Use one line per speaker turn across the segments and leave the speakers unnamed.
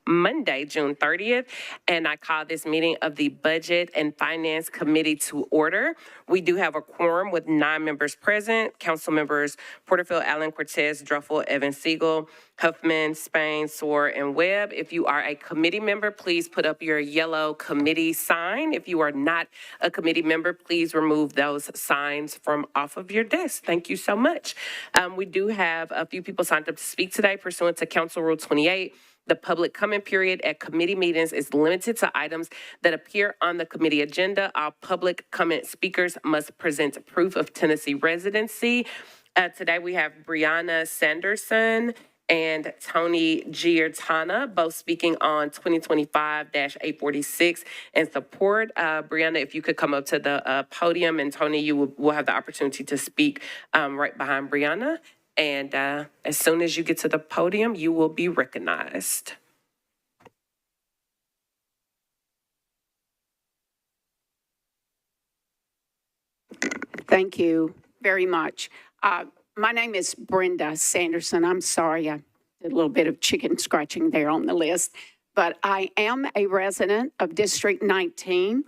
Monday, June 30th, and I call this meeting of the Budget and Finance Committee to order. We do have a quorum with 9 members present. Council members Porterfield, Allen, Cortez, Druffel, Evans, Siegel, Huffman, Spain, Soar, and Webb. If you are a committee member, please put up your yellow committee sign. If you are not a committee member, please remove those signs from off of your desk. Thank you so much. We do have a few people signed up to speak today pursuant to Council Rule 28. The public comment period at committee meetings is limited to items that appear on the committee agenda. All public comment speakers must present proof of Tennessee residency. Today we have Brianna Sanderson and Tony Giartana, both speaking on 2025-846 and support. Brianna, if you could come up to the podium, and Tony, you will have the opportunity to speak right behind Brianna. And as soon as you get to the podium, you will be recognized.
Thank you very much. My name is Brenda Sanderson. I'm sorry, I did a little bit of chicken scratching there on the list, but I am a resident of District 19.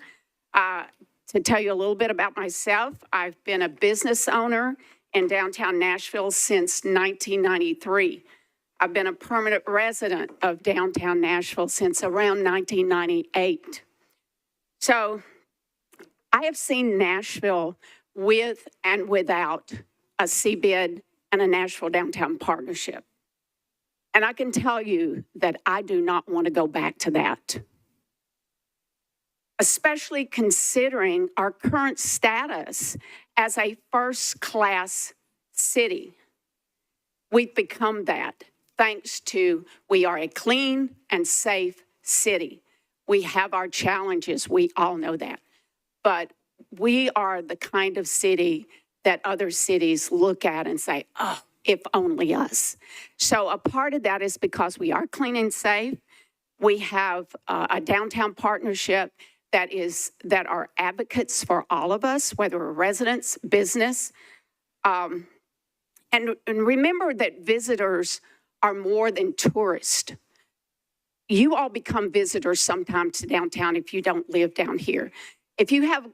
To tell you a little bit about myself, I've been a business owner in downtown Nashville since 1993. I've been a permanent resident of downtown Nashville since around 1998. So I have seen Nashville with and without a CBID and a Nashville Downtown Partnership. And I can tell you that I do not want to go back to that, especially considering our current status as a first-class city. We've become that thanks to we are a clean and safe city. We have our challenges, we all know that. But we are the kind of city that other cities look at and say, oh, if only us. So a part of that is because we are clean and safe. We have a downtown partnership that are advocates for all of us, whether we're residents, business. And remember that visitors are more than tourists. You all become visitors sometimes to downtown if you don't live down here. If you have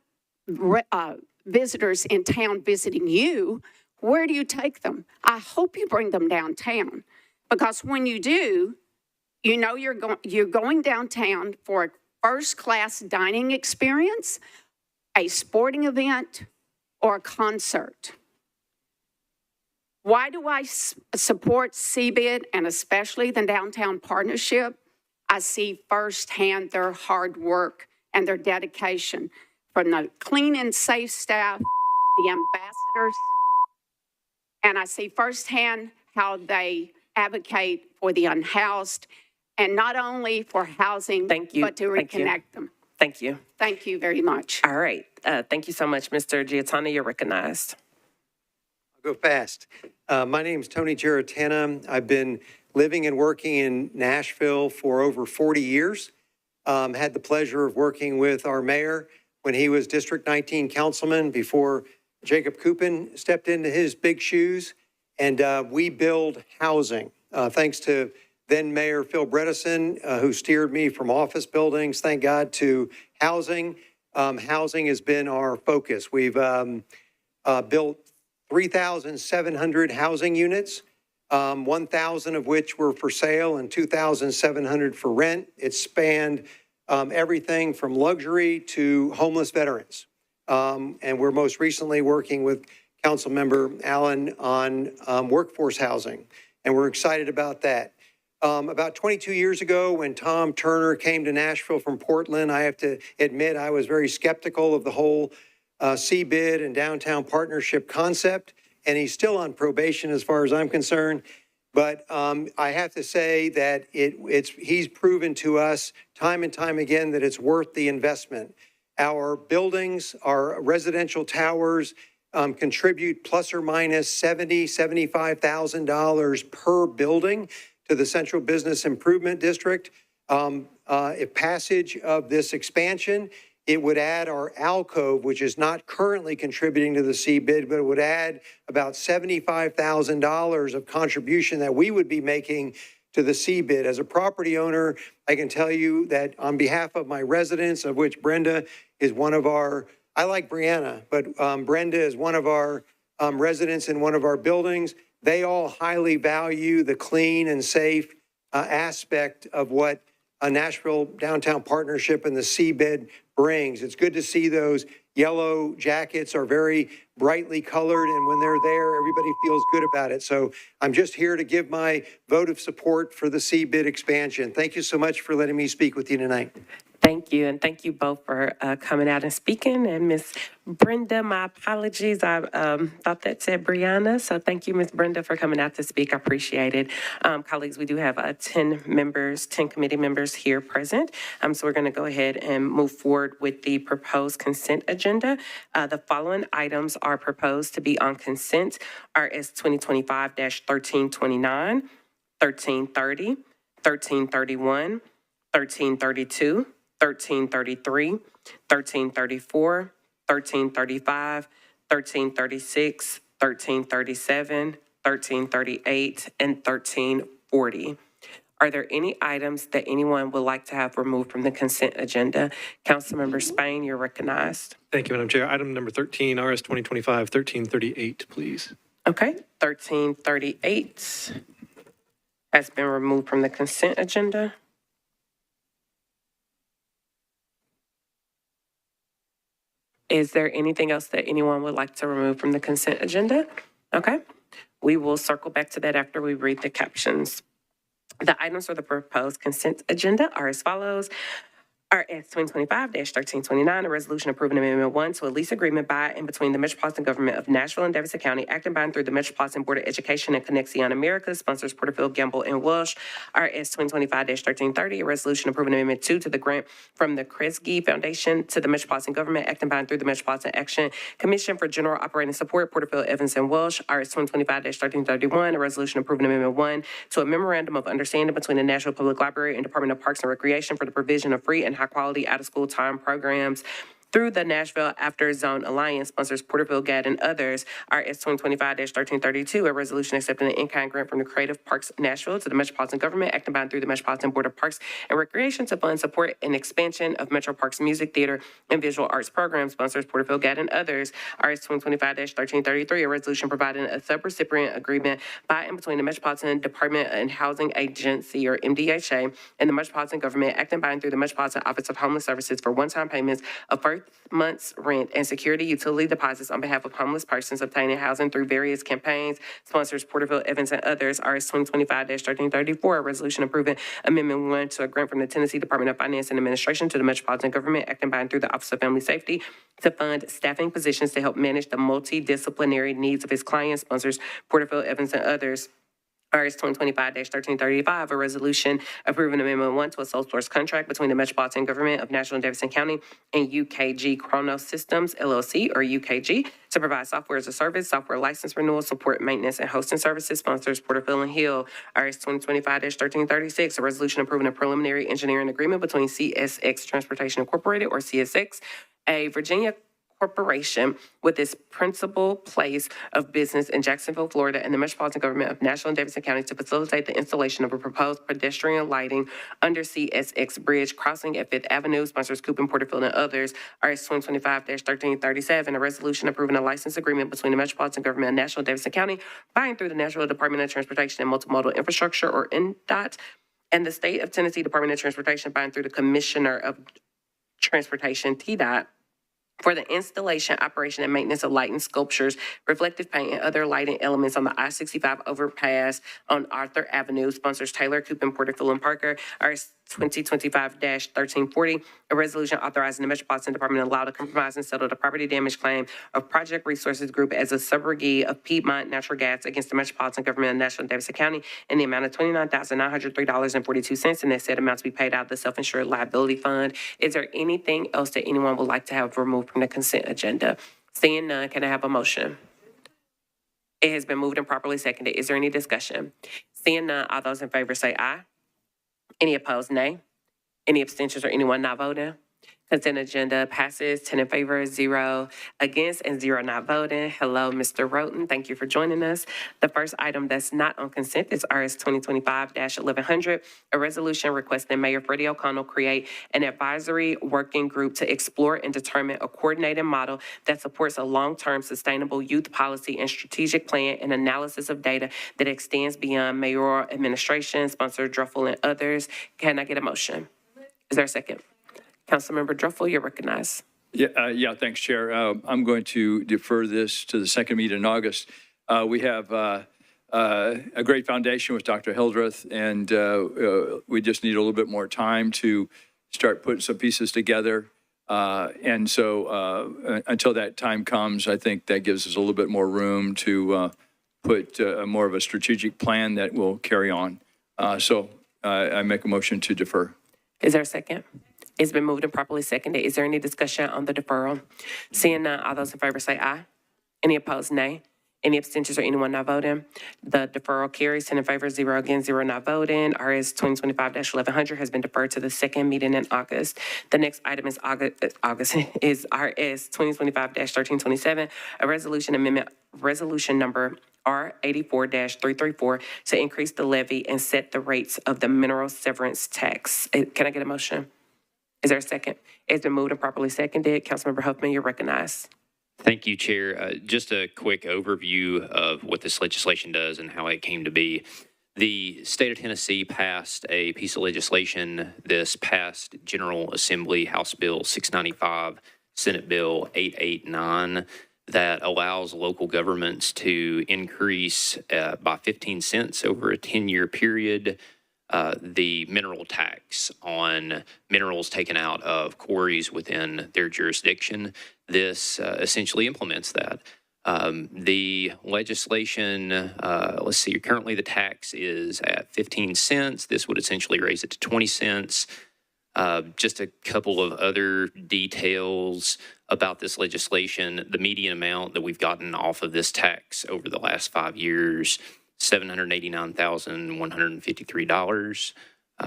visitors in town visiting you, where do you take them? I hope you bring them downtown, because when you do, you know you're going downtown for a first-class dining experience, a sporting event, or a concert. Why do I support CBID and especially the Downtown Partnership? I see firsthand their hard work and their dedication from the clean and safe staff, the ambassadors, and I see firsthand how they advocate for the unhoused, and not only for housing, but to reconnect them.
Thank you.
Thank you very much.
All right. Thank you so much, Mr. Giartana. You're recognized.
I'll go fast. My name is Tony Giartana. I've been living and working in Nashville for over 40 years. Had the pleasure of working with our mayor when he was District 19 councilman before Jacob Coupin stepped into his big shoes. And we build housing. Thanks to then Mayor Phil Bredesen, who steered me from office buildings, thank God, to housing. Housing has been our focus. We've built 3,700 housing units, 1,000 of which were for sale and 2,700 for rent. It spanned everything from luxury to homeless veterans. And we're most recently working with Councilmember Allen on workforce housing, and we're excited about that. About 22 years ago, when Tom Turner came to Nashville from Portland, I have to admit I was very skeptical of the whole CBID and downtown partnership concept, and he's still on probation as far as I'm concerned. But I have to say that he's proven to us time and time again that it's worth the investment. Our buildings, our residential towers contribute plus or minus $70,000, $75,000 per building to the Central Business Improvement District. If passage of this expansion, it would add our alcove, which is not currently contributing to the CBID, but it would add about $75,000 of contribution that we would be making to the CBID. As a property owner, I can tell you that on behalf of my residents, of which Brenda is one of our, I like Brianna, but Brenda is one of our residents in one of our buildings. They all highly value the clean and safe aspect of what a Nashville Downtown Partnership and the CBID brings. It's good to see those yellow jackets are very brightly colored, and when they're there, everybody feels good about it. So I'm just here to give my vote of support for the CBID expansion. Thank you so much for letting me speak with you tonight.
Thank you, and thank you both for coming out and speaking. And Ms. Brenda, my apologies, I thought that said Brianna, so thank you, Ms. Brenda, for coming out to speak. I appreciate it. Colleagues, we do have 10 members, 10 committee members here present, so we're going to go ahead and move forward with the proposed consent agenda. The following items are proposed to be on consent: RS 2025-1329, 1330, 1331, 1332, 1333, 1334, 1335, 1336, 1337, 1338, and 1340. Are there any items that anyone would like to have removed from the consent agenda? Councilmember Spain, you're recognized.
Thank you, Madam Chair. Item number 13, RS 2025-1338, please.
Okay, 1338 has been removed from the consent agenda. Is there anything else that anyone would like to remove from the consent agenda? Okay, we will circle back to that after we read the captions. The items for the proposed consent agenda are as follows. RS 2025-1329, a resolution approving Amendment 1 to a lease agreement by and between the Metropolitan Government of Nashville and Davidson County, acting by and through the Metropolitan Board of Education and Connexion America, sponsors Porterfield, Gamble, and Welsh. RS 2025-1330, a resolution approving Amendment 2 to the grant from the Kresge Foundation to the Metropolitan Government, acting by and through the Metropolitan Action Commission for General Operating Support, Porterfield, Evans, and Welsh. RS 2025-1331, a resolution approving Amendment 1 to a memorandum of understanding between the Nashville Public Library and Department of Parks and Recreation for the provision of free and high-quality out-of-school time programs through the Nashville After Zone Alliance, sponsors Porterfield, GAD, and others. RS 2025-1332, a resolution accepting an in-kind grant from the Creative Parks Nashville to the Metropolitan Government, acting by and through the Metropolitan Board of Parks and Recreation to fund, support, and expansion of Metro Parks music, theater, and visual arts programs, sponsors Porterfield, GAD, and others. RS 2025-1333, a resolution providing a sub-recipient agreement by and between the Metropolitan Department and Housing Agency, or MDHA, and the Metropolitan Government, acting by and through the Metropolitan Office of Homeless Services for one-time payments of first month's rent and security utility deposits on behalf of homeless persons obtaining housing through various campaigns, sponsors Porterfield, Evans, and others. RS 2025-1334, a resolution approving Amendment 1 to a grant from the Tennessee Department of Finance and Administration to the Metropolitan Government, acting by and through the Office of Family Safety to fund staffing positions to help manage the multidisciplinary needs of its clients, sponsors Porterfield, Evans, and others. RS 2025-1335, a resolution approving Amendment 1 to a sole source contract between the Metropolitan Government of Nashville and Davidson County and UKG Chronos Systems, LLC, or UKG, to provide software as a service, software license renewal, support, maintenance, and hosting services, sponsors Porterfield and Hill. RS 2025-1336, a resolution approving a preliminary engineering agreement between CSX Transportation Incorporated, or CSX, a Virginia corporation with its principal place of business in Jacksonville, Florida, and the Metropolitan Government of Nashville and Davidson County to facilitate the installation of a proposed pedestrian lighting under CSX Bridge crossing at Fifth Avenue, sponsors Coop, Porterfield, and others. RS 2025-1337, a resolution approving a license agreement between the Metropolitan Government of Nashville and Davidson County by and through the Nashville Department of Transportation and Multimodal Infrastructure, or NDOT, and the State of Tennessee Department of Transportation by and through the Commissioner of Transportation, TDOT, for the installation, operation, and maintenance of lighting sculptures, reflective paint, and other lighting elements on the I-65 overpass on Arthur Avenue, sponsors Taylor, Coop, Porterfield, and Parker. RS 2025-1340, a resolution authorizing the Metropolitan Department to allow to compromise and settle the property damage claim of Project Resources Group as a subrogee of Piedmont Natural Gas against the Metropolitan Government of Nashville and Davidson County in the amount of $29,903.42, and that said amount to be paid out of the self-insured liability fund. Is there anything else that anyone would like to have removed from the consent agenda? Seeing none, can I have a motion? It has been moved and properly seconded. Is there any discussion? Seeing none, all those in favor say aye. Any opposed, nay? Any abstentions or anyone not voting? Consent agenda passes 10 in favor, 0 against, and 0 not voting. Hello, Mr. Roten. Thank you for joining us. The first item that's not on consent is RS 2025-1100, a resolution requesting Mayor Freddie O'Connell create an advisory working group to explore and determine a coordinated model that supports a long-term sustainable youth policy and strategic plan and analysis of data that extends beyond mayoral administration, sponsor Druffel and others. Can I get a motion? Is there a second? Councilmember Druffel, you're recognized.
Yeah, thanks, Chair. I'm going to defer this to the second meeting in August. We have a great foundation with Dr. Hildreth, and we just need a little bit more time to start putting some pieces together. And so until that time comes, I think that gives us a little bit more room to put more of a strategic plan that will carry on. So I make a motion to defer.
Is there a second? It's been moved and properly seconded. Is there any discussion on the deferral? Seeing none, all those in favor say aye. Any opposed, nay. Any abstentions or anyone not voting? The deferral carries 10 in favor, 0 against, 0 not voting. RS 2025-1100 has been deferred to the second meeting in August. The next item is is RS 2025-1327, a resolution amendment, resolution number R84-334 to increase the levy and set the rates of the mineral severance tax. Can I get a motion? Is there a second? It's been moved and properly seconded. Councilmember Huffman, you're recognized.
Thank you, Chair. Just a quick overview of what this legislation does and how it came to be. The state of Tennessee passed a piece of legislation this past General Assembly, House Bill 695, Senate Bill 889, that allows local governments to increase by 15 cents over a 10-year period the mineral tax on minerals taken out of quarries within their jurisdiction. This essentially implements that. The legislation, let's see, currently the tax is at 15 cents. This would essentially raise it to 20 cents. Just a couple of other details about this legislation. The median amount that we've gotten off of this tax over the last 5 years, $789,153.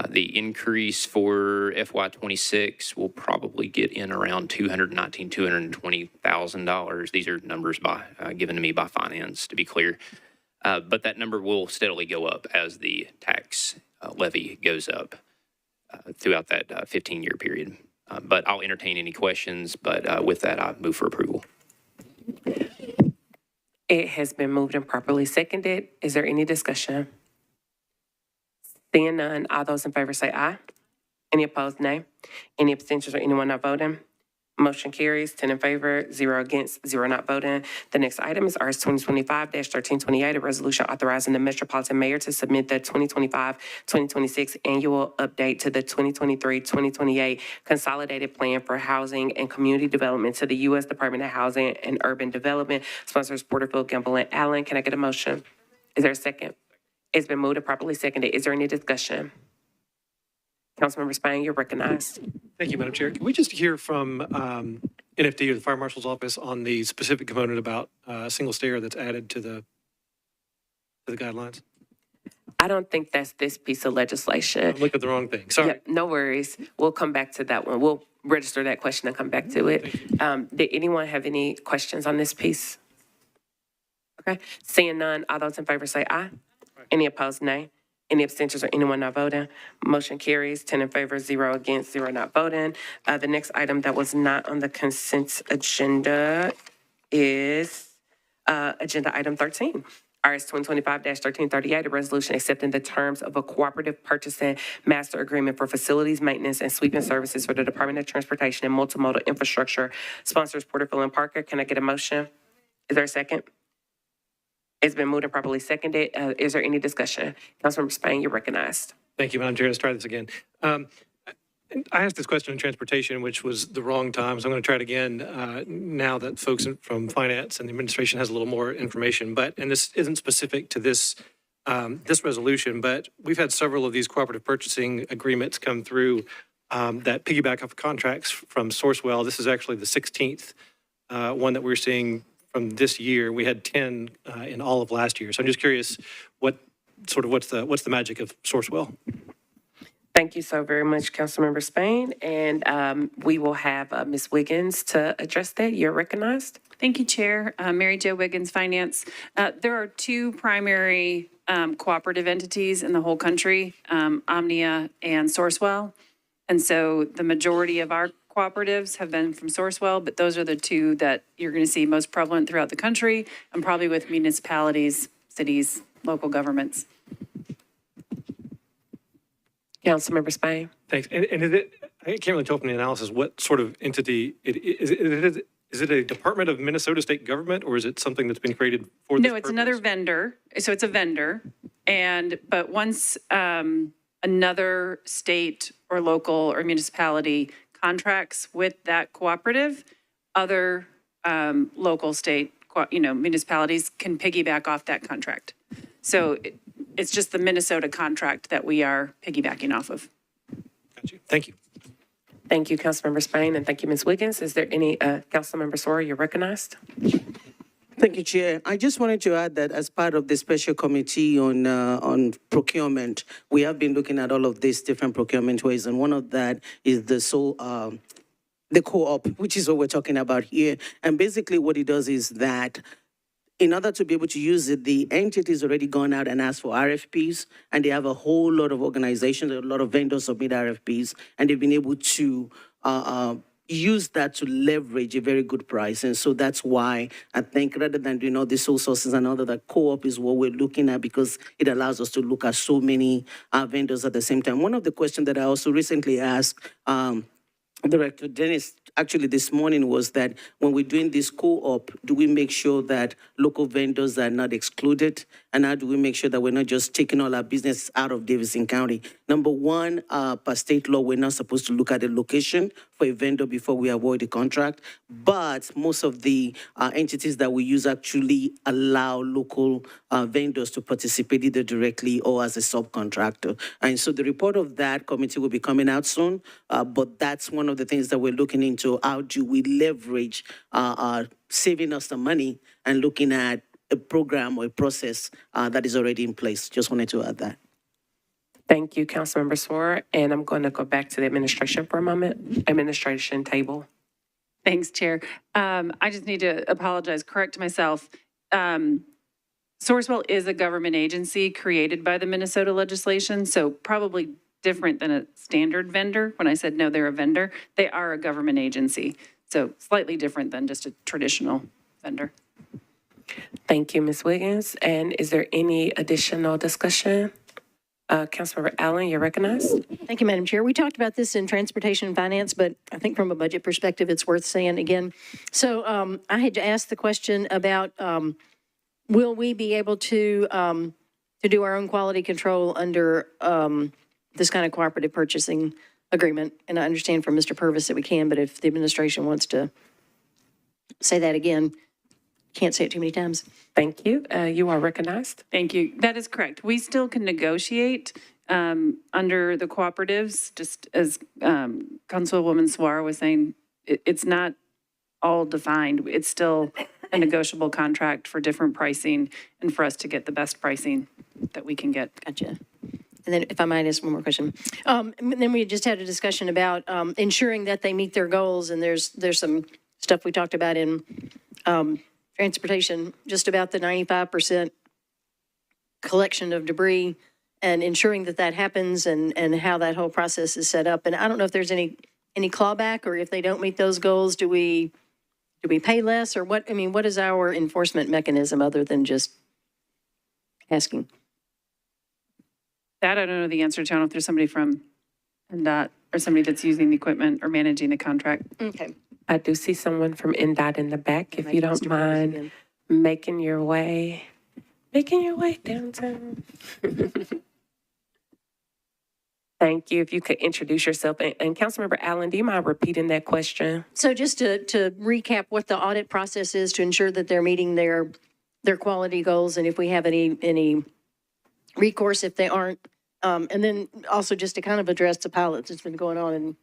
The increase for FY26 will probably get in around $220,000. These are numbers given to me by finance, to be clear. But that number will steadily go up as the tax levy goes up throughout that 15-year period. But I'll entertain any questions. But with that, I move for approval.
It has been moved and properly seconded. Is there any discussion? Seeing none, all those in favor say aye. Any opposed, nay. Any abstentions or anyone not voting? Motion carries 10 in favor, 0 against, 0 not voting. The next item is RS 2025-1328, a resolution authorizing the Metropolitan Mayor to submit the 2025-2026 annual update to the 2023-2028 Consolidated Plan for Housing and Community Development to the U.S. Department of Housing and Urban Development. Sponsors Porterfield, Gamble, and Allen. Can I get a motion? Is there a second? It's been moved and properly seconded. Is there any discussion? Councilmember Spain, you're recognized.
Thank you, Madam Chair. Can we just hear from NFD or the Fire Marshal's Office on the specific component about a single stair that's added to the guidelines?
I don't think that's this piece of legislation.
I looked at the wrong thing. Sorry.
Yep, no worries. We'll come back to that one. We'll register that question and come back to it. Did anyone have any questions on this piece? Okay. Seeing none, all those in favor say aye. Any opposed, nay. Any abstentions or anyone not voting? Motion carries 10 in favor, 0 against, 0 not voting. The next item that was not on the consent agenda is agenda item 13. RS 2025-1338, a resolution accepting the terms of a cooperative purchasing master agreement for facilities maintenance and sweeping services for the Department of Transportation and Multimodal Infrastructure. Sponsors Porterfield and Parker. Can I get a motion? Is there a second? It's been moved and properly seconded. Is there any discussion? Councilmember Spain, you're recognized.
Thank you, Madam Chair. Let's try this again. I asked this question in transportation, which was the wrong time, so I'm going to try it again now that folks from finance and the administration has a little more information. And this isn't specific to this resolution, but we've had several of these cooperative purchasing agreements come through that piggyback off contracts from Sourcewell. This is actually the 16th one that we're seeing from this year. We had 10 in all of last year. So I'm just curious, what's the magic of Sourcewell?
Thank you so very much, Councilmember Spain. And we will have Ms. Wiggins to address that. You're recognized.
Thank you, Chair. Mary Jo Wiggins, Finance. There are two primary cooperative entities in the whole country, Omnia and Sourcewell. And so the majority of our cooperatives have been from Sourcewell, but those are the two that you're going to see most prevalent throughout the country and probably with municipalities, cities, local governments.
Councilmember Spain.
Thanks. And is it, I can't really tell from the analysis what sort of entity it is. Is it a department of Minnesota state government, or is it something that's been created for this
No, it's
purpose?
another vendor. So it's a vendor. But once another state or local or municipality contracts with that cooperative, other local, state, municipalities can piggyback off that contract. So it's just the Minnesota contract that we are piggybacking off of.
Got you. Thank you.
Thank you, Councilmember Spain, and thank you, Ms. Wiggins. Is there any, Councilmember Sora, you're recognized?
Thank you, Chair. I just wanted to add that as part of the special committee on procurement, we have been looking at all of these different procurement ways, and one of that is the co-op, which is what we're talking about here. And basically what it does is that in order to be able to use it, the entity's already gone out and asked for RFPs, and they have a whole lot of organizations, a lot of vendors submit RFPs, and they've been able to use that to leverage a very good price. And so that's why I think rather than doing all the sole sources and all of that, co-op is what we're looking at because it allows us to look at so many vendors at the same time. One of the questions that I also recently asked Director Dennis, actually this morning, was that when we're doing this co-op, do we make sure that local vendors are not excluded? And how do we make sure that we're not just taking all our business out of Davidson County? Number one, per state law, we're not supposed to look at the location for a vendor before we award the contract. But most of the entities that we use actually allow local vendors to participate either directly or as a subcontractor. And so the report of that committee will be coming out soon. But that's one of the things that we're looking into. How do we leverage saving us some money and looking at a program or a process that is already in place? Just wanted to add that.
Thank you, Councilmember Sora. And I'm going to go back to the administration for a moment. Administration table.
Thanks, Chair. I just need to apologize, correct myself. Sourcewell is a government agency created by the Minnesota legislation, so probably different than a standard vendor. When I said no, they're a vendor, they are a government agency. So slightly different than just a traditional vendor.
Thank you, Ms. Wiggins. And is there any additional discussion? Councilmember Allen, you're recognized.
Thank you, Madam Chair. We talked about this in Transportation and Finance, but I think from a budget perspective, it's worth saying again. So I had to ask the question about will we be able to do our own quality control under this kind of cooperative purchasing agreement? And I understand from Mr. Purvis that we can, but if the administration wants to say that again, can't say it too many times.
Thank you. You are recognized.
Thank you. That is correct. We still can negotiate under the cooperatives, just as Councilwoman Suara was saying, it's not all defined. It's still a negotiable contract for different pricing and for us to get the best pricing that we can get.
Gotcha. And then if I might ask one more question. Then we just had a discussion about ensuring that they meet their goals, and there's some stuff we talked about in transportation, just about the 95% collection of debris and ensuring that that happens and how that whole process is set up. And I don't know if there's any clawback, or if they don't meet those goals, do we pay less, or what? I mean, what is our enforcement mechanism other than just asking?
That I don't know the answer to. I don't know if there's somebody from NDOT or somebody that's using the equipment or managing the contract.
Okay.
I do see someone from NDOT in the back. If you don't mind making your way downtown. Thank you. If you could introduce yourself. And Councilmember Allen, do you mind repeating that question?
So just to recap what the audit process is to ensure that they're meeting their quality goals, and if we have any recourse if they aren't. And then also just to kind of address the pilot that's been going on in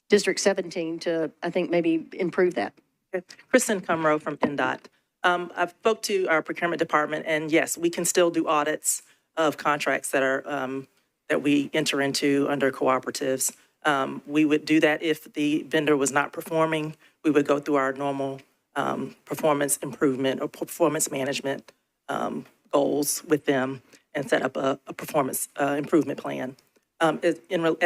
District 17 to, I think, maybe improve that.
Kristen Cumrow from NDOT. I've spoke to our procurement department, and yes, we can still do audits of contracts that are that we enter into under cooperatives. We would do that if the vendor was not performing. We would go through our normal performance improvement or performance management goals with them and set up a performance improvement plan. As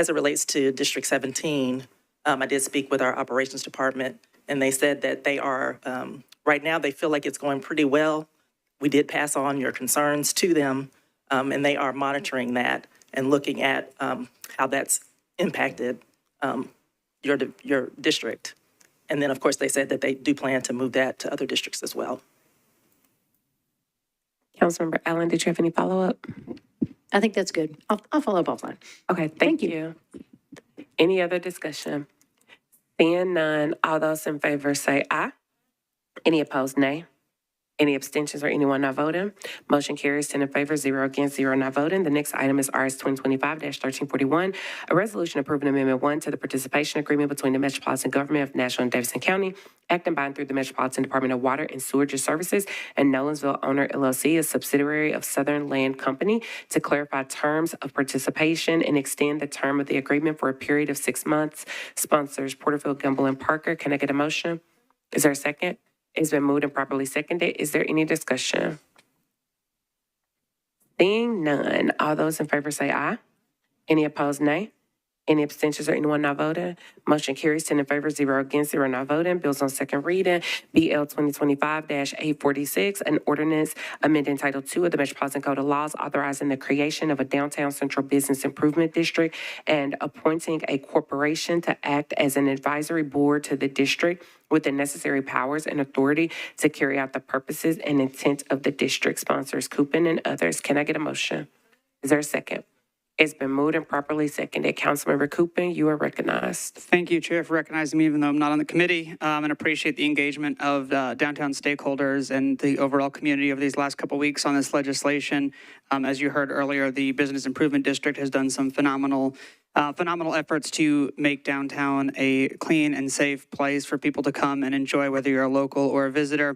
it relates to District 17, I did speak with our operations department, and they said that they are, right now, they feel like it's going pretty well. We did pass on your concerns to them, and they are monitoring that and looking at how that's impacted your district. And then, of course, they said that they do plan to move that to other districts as well.
Councilmember Allen, did you have any follow-up?
I think that's good. I'll follow up offline.
Okay, thank you. Any other discussion? Seeing none, all those in favor say aye. Any opposed, nay. Any abstentions or anyone not voting? Motion carries 10 in favor, 0 against, 0 not voting. The next item is RS 2025-1341, a resolution approving Amendment 1 to the participation agreement between the Metropolitan Government of Nashville and Davidson County, acting by and through the Metropolitan Department of Water and Sewerage Services and Nolensville Owner LLC, a subsidiary of Southern Land Company, to clarify terms of participation and extend the term of the agreement for a period of 6 months. Sponsors Porterfield, Gamble, and Parker. Can I get a motion? Is there a second? It's been moved and properly seconded. Is there any discussion? Seeing none, all those in favor say aye. Any opposed, nay. Any abstentions or anyone not voting? Motion carries 10 in favor, 0 against, 0 not voting. Bills on second reading. BL 2025-846, an ordinance amending Title II of the Metropolitan Code of Laws authorizing the creation of a downtown central business improvement district and appointing a corporation to act as an advisory board to the district with the necessary powers and authority to carry out the purposes and intent of the district. Sponsors Coopin and others. Can I get a motion? Is there a second? It's been moved and properly seconded. Councilmember Coopin, you are recognized.
Thank you, Chair, for recognizing me, even though I'm not on the committee, and appreciate the engagement of downtown stakeholders and the overall community over these last couple of weeks on this legislation. As you heard earlier, the Business Improvement District has done some phenomenal efforts to make downtown a clean and safe place for people to come and enjoy, whether you're a local or a visitor.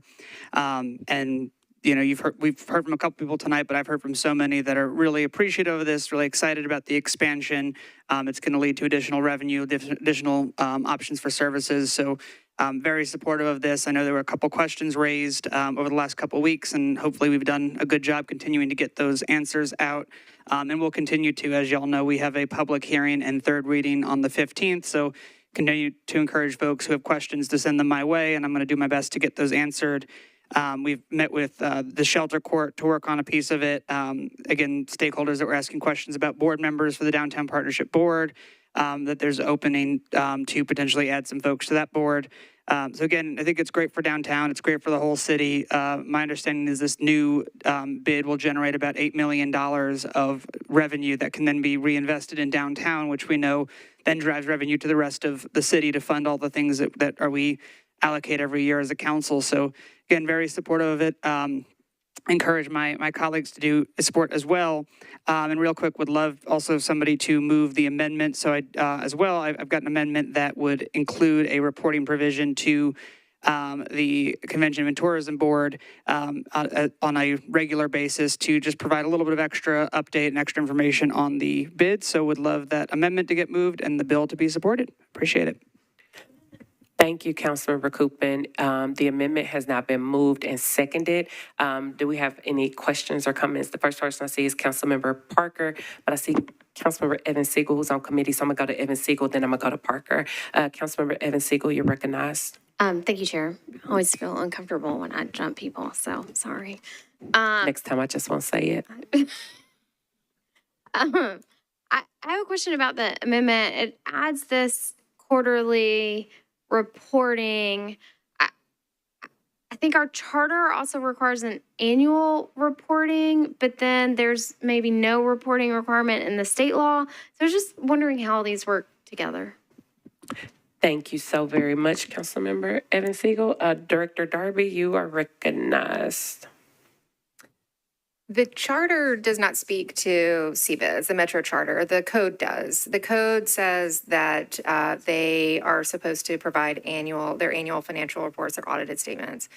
And you know, we've heard from a couple people tonight, but I've heard from so many that are really appreciative of this, really excited about the expansion. It's going to lead to additional revenue, additional options for services. So very supportive of this. I know there were a couple questions raised over the last couple of weeks, and hopefully we've done a good job continuing to get those answers out. And we'll continue to, as y'all know, we have a public hearing and third reading on the 15th. So continue to encourage folks who have questions to send them my way, and I'm going to do my best to get those answered. We've met with the shelter court to work on a piece of it. Again, stakeholders that were asking questions about board members for the Downtown Partnership Board, that there's opening to potentially add some folks to that board. So again, I think it's great for downtown. It's great for the whole city. My understanding is this new bid will generate about $8 million of revenue that can then be reinvested in downtown, which we know then drives revenue to the rest of the city to fund all the things that we allocate every year as a council. So again, very supportive of it. Encourage my colleagues to do support as well. And real quick, would love also somebody to move the amendment. So as well, I've got an amendment that would include a reporting provision to the Convention and Tourism Board on a regular basis to just provide a little bit of extra update and extra information on the bid. So would love that amendment to get moved and the bill to be supported. Appreciate it.
Thank you, Councilmember Coopin. The amendment has now been moved and seconded. Do we have any questions or comments? The first person I see is Councilmember Parker, but I see Councilmember Evan Siegel who's on committee, so I'm gonna go to Evan Siegel, then I'm gonna go to Parker. Councilmember Evan Siegel, you're recognized.
Thank you, Chair. I always feel uncomfortable when I jump people, so sorry.
Next time I just won't say it.
I have a question about the amendment. It adds this quarterly reporting. I think our charter also requires an annual reporting, but then there's maybe no reporting requirement in the state law. So I was just wondering how these work together.
Thank you so very much, Councilmember Evan Siegel. Director Darby, you are recognized.
The charter does not speak to CBIZ, the Metro Charter. The code does. The code says that they are supposed to provide their annual financial reports, their audited statements,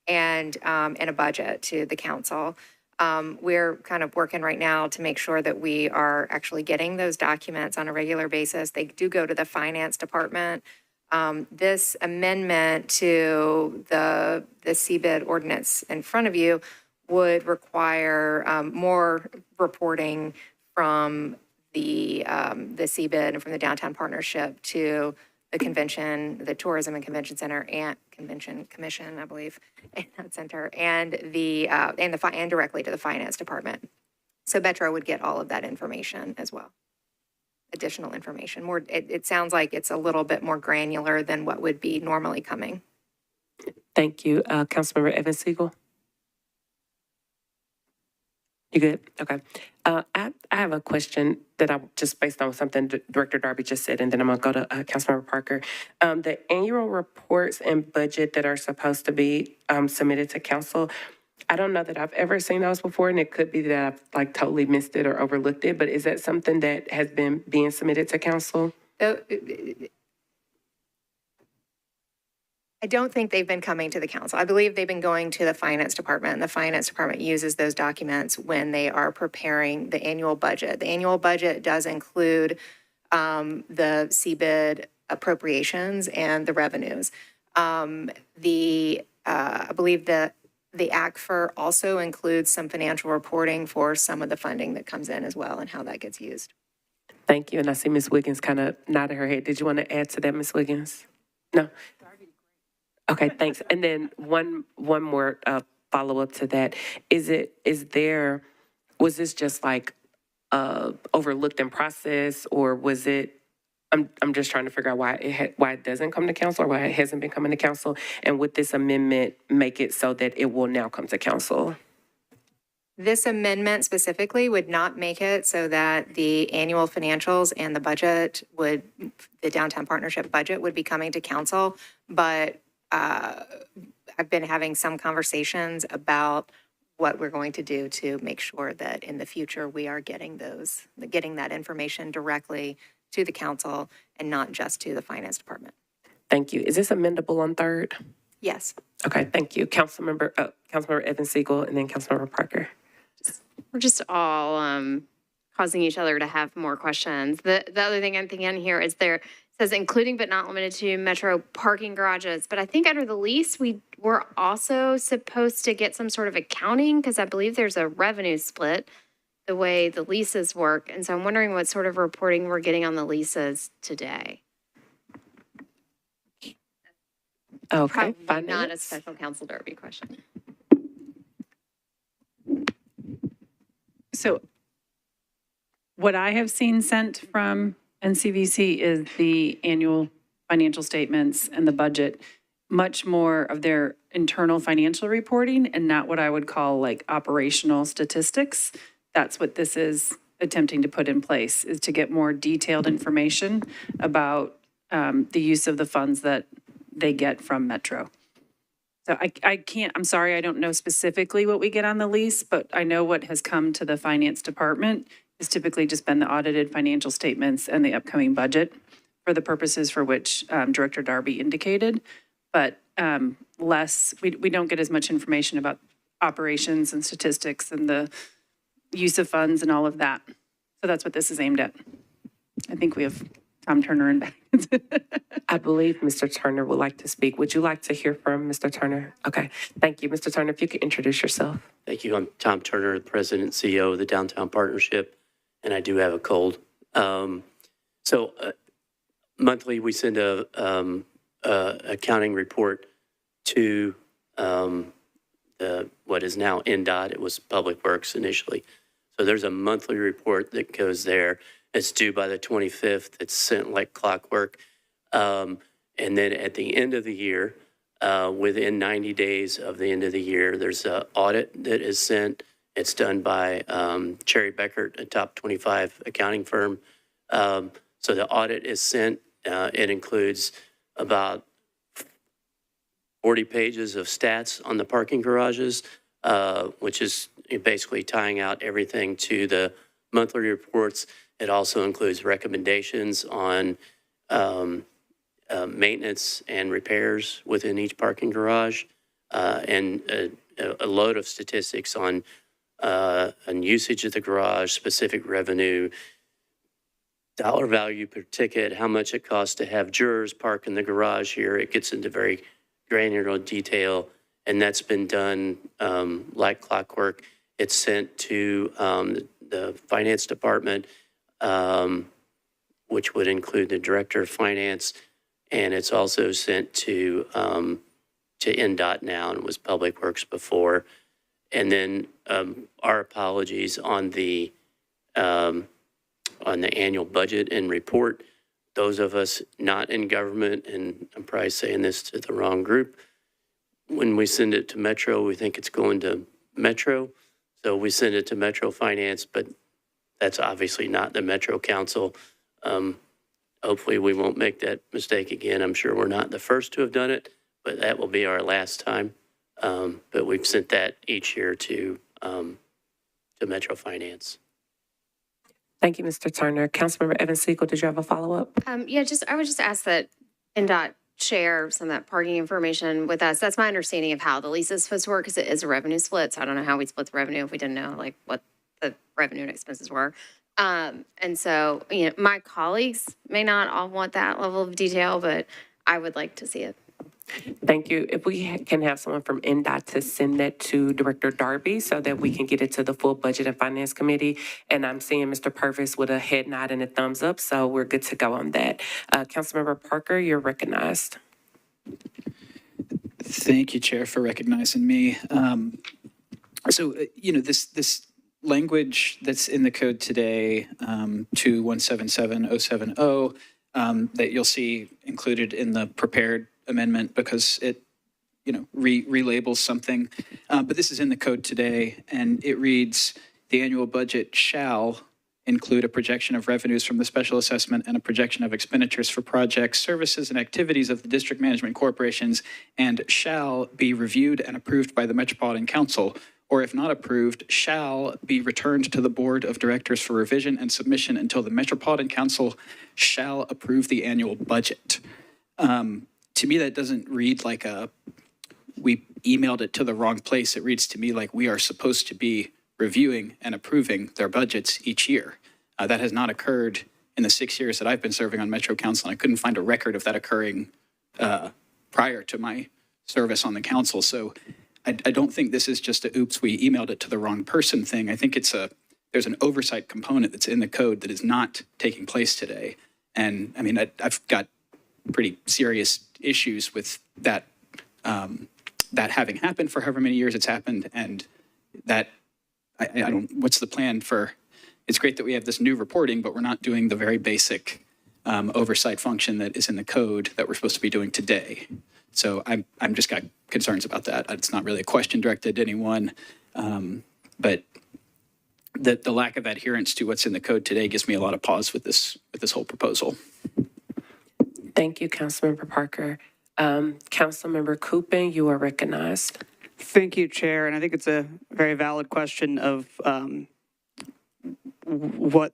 and a budget to the council. We're kind of working right now to make sure that we are actually getting those documents on a regular basis. They do go to the finance department. This amendment to the CBID ordinance in front of you would require more reporting from the CBID and from the Downtown Partnership to the convention, the Tourism and Convention Center and Convention Commission, I believe, and that center, and and directly to the Finance Department. So Metro would get all of that information as well. Additional information. More, it sounds like it's a little bit more granular than what would be normally coming.
Thank you. Councilmember Evans Siegel. You good? Okay. I have a question that I just based on something Director Darby just said, and then I'm going to go to Councilmember Parker. The annual reports and budget that are supposed to be submitted to council, I don't know that I've ever seen those before, and it could be that I've like totally missed it or overlooked it, but is that something that has been being submitted to council?
I don't think they've been coming to the council. I believe they've been going to the finance department, and the finance department uses those documents when they are preparing the annual budget. The annual budget does include the CBID appropriations and the revenues. I believe that the ACFR also includes some financial reporting for some of the funding that comes in as well and how that gets used.
Thank you. And I see Ms. Wiggins kind of nodding her head. Did you want to add to that, Ms. Wiggins? No? Okay, thanks. And then one more follow-up to that. Was this just like overlooked in process, or was it, I'm just trying to figure out why it doesn't come to council, or why it hasn't been coming to council, and would this amendment make it so that it will now come to council?
This amendment specifically would not make it so that the annual financials and the budget the Downtown Partnership budget would be coming to council, but I've been having some conversations about what we're going to do to make sure that in the future we are getting that information directly to the council and not just to the finance department.
Thank you. Is this amendable on third?
Yes.
Okay, thank you. Councilmember Evans Siegel, and then Councilmember Parker.
We're just all causing each other to have more questions. The other thing I'm thinking here is it says including but not limited to Metro parking garages. But I think under the lease, we're also supposed to get some sort of accounting, because I believe there's a revenue split the way the leases work. And so I'm wondering what sort of reporting we're getting on the leases today.
Okay,
Probably not a special counsel Derby question.
So what I have seen sent from NCVC is the annual financial statements and the budget, much more of their internal financial reporting and not what I would call like operational statistics. That's what this is attempting to put in place, is to get more detailed information about the use of the funds that they get from Metro. So I'm sorry, I don't know specifically what we get on the lease, but I know what has come to the finance department has typically just been the audited financial statements and the upcoming budget for the purposes for which Director Darby indicated. But we don't get as much information about operations and statistics and the use of funds and all of that. So that's what this is aimed at. I think we have Tom Turner in back.
I believe Mr. Turner would like to speak. Would you like to hear from Mr. Turner? Okay, thank you. Mr. Turner, if you could introduce yourself.
Thank you. I'm Tom Turner, the President and CEO of the Downtown Partnership, and I do have a cold. Monthly, we send a accounting report to what is now NDOT. It was Public Works initially. So there's a monthly report that goes there. It's due by the 25th. It's sent like clockwork. And then at the end of the year, within 90 days of the end of the year, there's an audit that is sent. It's done by Cherry Beckert, a top 25 accounting firm. So the audit is sent. It includes about 40 pages of stats on the parking garages, which is basically tying out everything to the monthly reports. It also includes recommendations on maintenance and repairs within each parking garage, and a load of statistics on and usage of the garage, specific revenue, dollar value per ticket, how much it costs to have jurors park in the garage here. It gets into very granular detail, and that's been done like clockwork. It's sent to the finance department, which would include the director of finance, and it's also sent to NDOT now, and was Public Works before. And then our apologies on the annual budget and report. Those of us not in government, and I'm probably saying this to the wrong group, when we send it to Metro, we think it's going to Metro. So we send it to Metro Finance, but that's obviously not the Metro Council. Hopefully we won't make that mistake again. I'm sure we're not the first to have done it, but that will be our last time. But we've sent that each year to Metro Finance.
Thank you, Mr. Turner. Councilmember Evans Siegel, did you have a follow-up?
Yeah, I would just ask that NDOT share some of that parking information with us. That's my understanding of how the lease is supposed to work, because it is a revenue split. So I don't know how we split the revenue if we didn't know like what the revenue and expenses were. And so, my colleagues may not all want that level of detail, but I would like to see it.
Thank you. If we can have someone from NDOT to send that to Director Darby so that we can get it to the full Budget and Finance Committee. And I'm seeing Mr. Purvis with a head nod and a thumbs up, so we're good to go on that. Councilmember Parker, you're recognized.
Thank you, Chair, for recognizing me. This language that's in the code today, 2177070, that you'll see included in the prepared amendment because it, relabels something. But this is in the code today, and it reads, the annual budget shall include a projection of revenues from the special assessment and a projection of expenditures for projects, services, and activities of the district management corporations, and shall be reviewed and approved by the Metropolitan Council, or if not approved, shall be returned to the Board of Directors for revision and submission until the Metropolitan Council shall approve the annual budget. To me, that doesn't read like we emailed it to the wrong place. It reads to me like we are supposed to be reviewing and approving their budgets each year. That has not occurred in the 6 years that I've been serving on Metro Council, and I couldn't find a record of that occurring prior to my service on the council. So I don't think this is just a oops, we emailed it to the wrong person thing. I think there's an oversight component that's in the code that is not taking place today. And I mean, I've got pretty serious issues with that, that having happened for however many years it's happened. And that, what's the plan for, it's great that we have this new reporting, but we're not doing the very basic oversight function that is in the code that we're supposed to be doing today. So I'm just got concerns about that. It's not really a question directed to anyone, but the lack of adherence to what's in the code today gives me a lot of pause with this whole proposal.
Thank you, Councilmember Parker. Councilmember Coopin, you are recognized.
Thank you, Chair. And I think it's a very valid question of what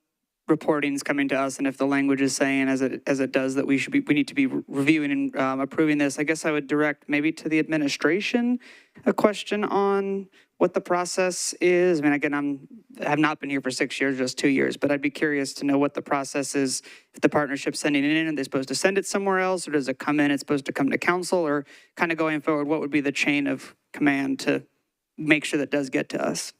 reporting is coming to us, and if the language is saying as it does that we need to be reviewing and approving this. I guess I would direct maybe to the administration a question on what the process is. I mean, again, I have not been here for 6 years, just 2 years, but I'd be curious to know what the process is. If the partnership's sending it in, are they supposed to send it somewhere else, or does it come in, it's supposed to come to council, or kind of going forward, what would be the chain of command to make sure that does get to us?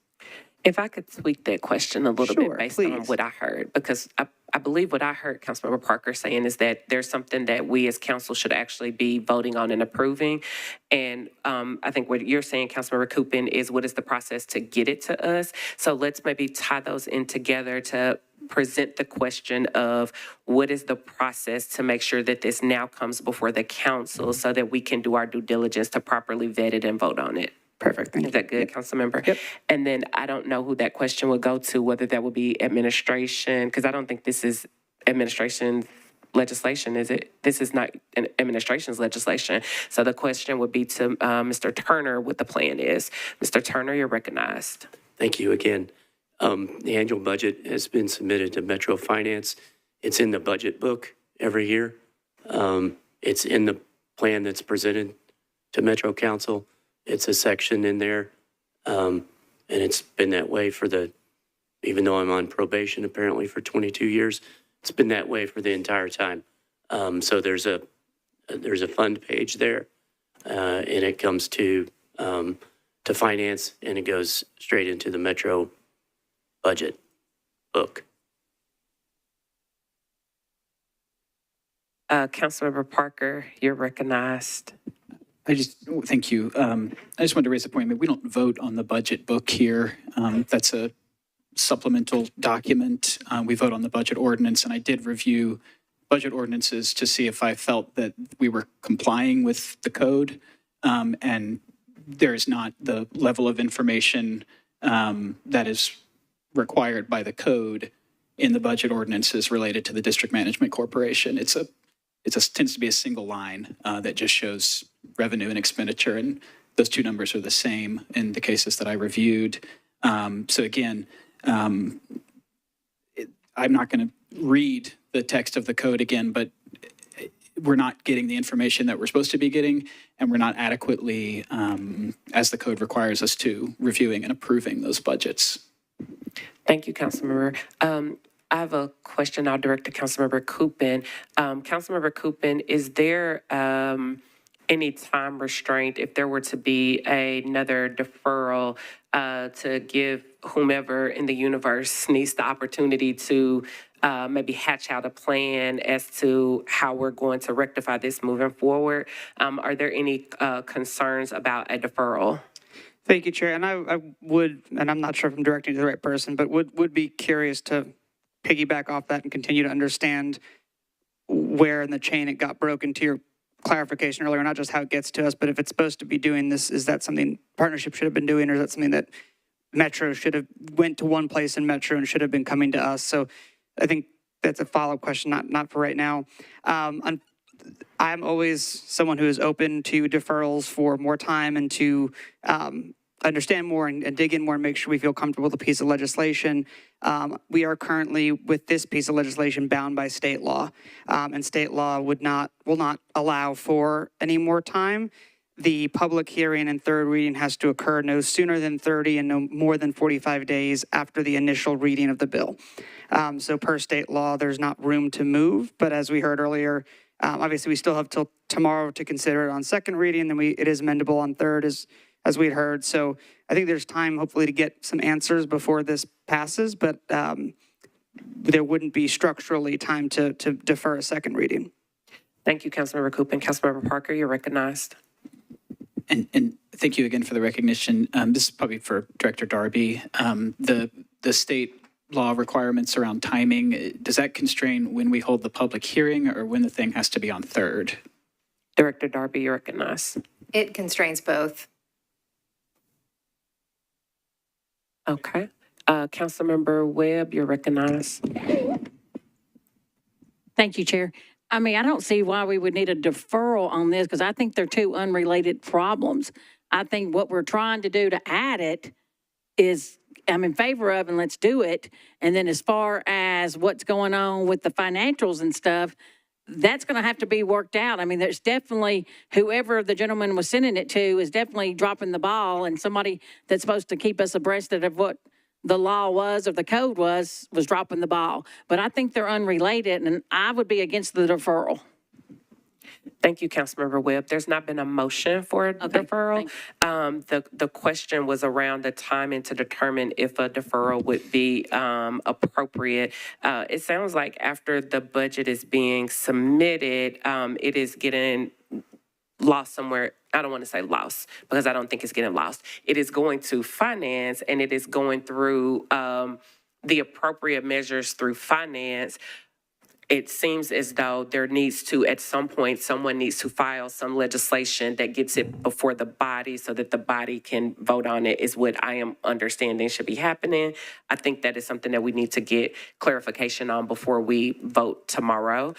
If I could tweak that question a little
Sure,
bit based
please.
on what I heard, because I believe what I heard Councilmember Parker saying is that there's something that we as council should actually be voting on and approving. And I think what you're saying, Councilmember Coopin, is what is the process to get it to us? So let's maybe tie those in together to present the question of what is the process to make sure that this now comes before the council so that we can do our due diligence to properly vet it and vote on it.
Perfect. Thank you.
Is that good, Councilmember?
Yep.
And then I don't know who that question would go to, whether that would be administration, because I don't think this is administration legislation, is it? This is not an administration's legislation. So the question would be to Mr. Turner what the plan is. Mr. Turner, you're recognized.
Thank you again. The annual budget has been submitted to Metro Finance. It's in the budget book every year. It's in the plan that's presented to Metro Council. It's a section in there. And it's been that way even though I'm on probation apparently for 22 years, it's been that way for the entire time. So there's a fund page there, and it comes to finance, and it goes straight into the Metro budget book.
Councilmember Parker, you're recognized.
Thank you. I just wanted to raise a point. I mean, we don't vote on the budget book here. That's a supplemental document. We vote on the budget ordinance, and I did review budget ordinances to see if I felt that we were complying with the code. And there is not the level of information that is required by the code in the budget ordinances related to the District Management Corporation. It tends to be a single line that just shows revenue and expenditure, and those two numbers are the same in the cases that I reviewed. So again, I'm not going to read the text of the code again, but we're not getting the information that we're supposed to be getting, and we're not adequately, as the code requires us to, reviewing and approving those budgets.
Thank you, Councilmember. I have a question I'll direct to Councilmember Coopin. Councilmember Coopin, is there any time restraint if there were to be another deferral to give whomever in the universe needs the opportunity to maybe hatch out a plan as to how we're going to rectify this moving forward? Are there any concerns about a deferral?
Thank you, Chair. And I would, and I'm not sure if I'm directing to the right person, but would be curious to piggyback off that and continue to understand where in the chain it got broken. To your clarification earlier, not just how it gets to us, but if it's supposed to be doing this, is that something partnership should have been doing, or is that something that Metro should have went to one place in Metro and should have been coming to us? So I think that's a follow-up question, not for right now. I'm always someone who is open to deferrals for more time and to understand more and dig in more and make sure we feel comfortable with a piece of legislation. We are currently, with this piece of legislation, bound by state law, and state law will not allow for any more time. The public hearing and third reading has to occur no sooner than 30 and no more than 45 days after the initial reading of the bill. So per state law, there's not room to move, but as we heard earlier, obviously we still have till tomorrow to consider it on second reading, then it is amendable on third as we'd heard. So I think there's time hopefully to get some answers before this passes, but there wouldn't be structurally time to defer a second reading.
Thank you, Councilmember Coopin. Councilmember Parker, you're recognized.
And thank you again for the recognition. This is probably for Director Darby. The state law requirements around timing, does that constrain when we hold the public hearing or when the thing has to be on third?
Director Darby, you're recognized.
It constrains both.
Okay. Councilmember Webb, you're recognized.
Thank you, Chair. I mean, I don't see why we would need a deferral on this because I think they're two unrelated problems. I think what we're trying to do to add it is I'm in favor of, and let's do it. And then as far as what's going on with the financials and stuff, that's going to have to be worked out. I mean, there's definitely, whoever the gentleman was sending it to is definitely dropping the ball, and somebody that's supposed to keep us abreast of what the law was or the code was dropping the ball. But I think they're unrelated, and I would be against the deferral.
Thank you, Councilmember Webb. There's not been a motion for a deferral. The question was around the timing to determine if a deferral would be appropriate. It sounds like after the budget is being submitted, it is getting lost somewhere. I don't want to say lost because I don't think it's getting lost. It is going to finance, and it is going through the appropriate measures through finance. It seems as though there needs to, at some point, someone needs to file some legislation that gets it before the body so that the body can vote on it, is what I am understanding should be happening. I think that is something that we need to get clarification on before we vote tomorrow,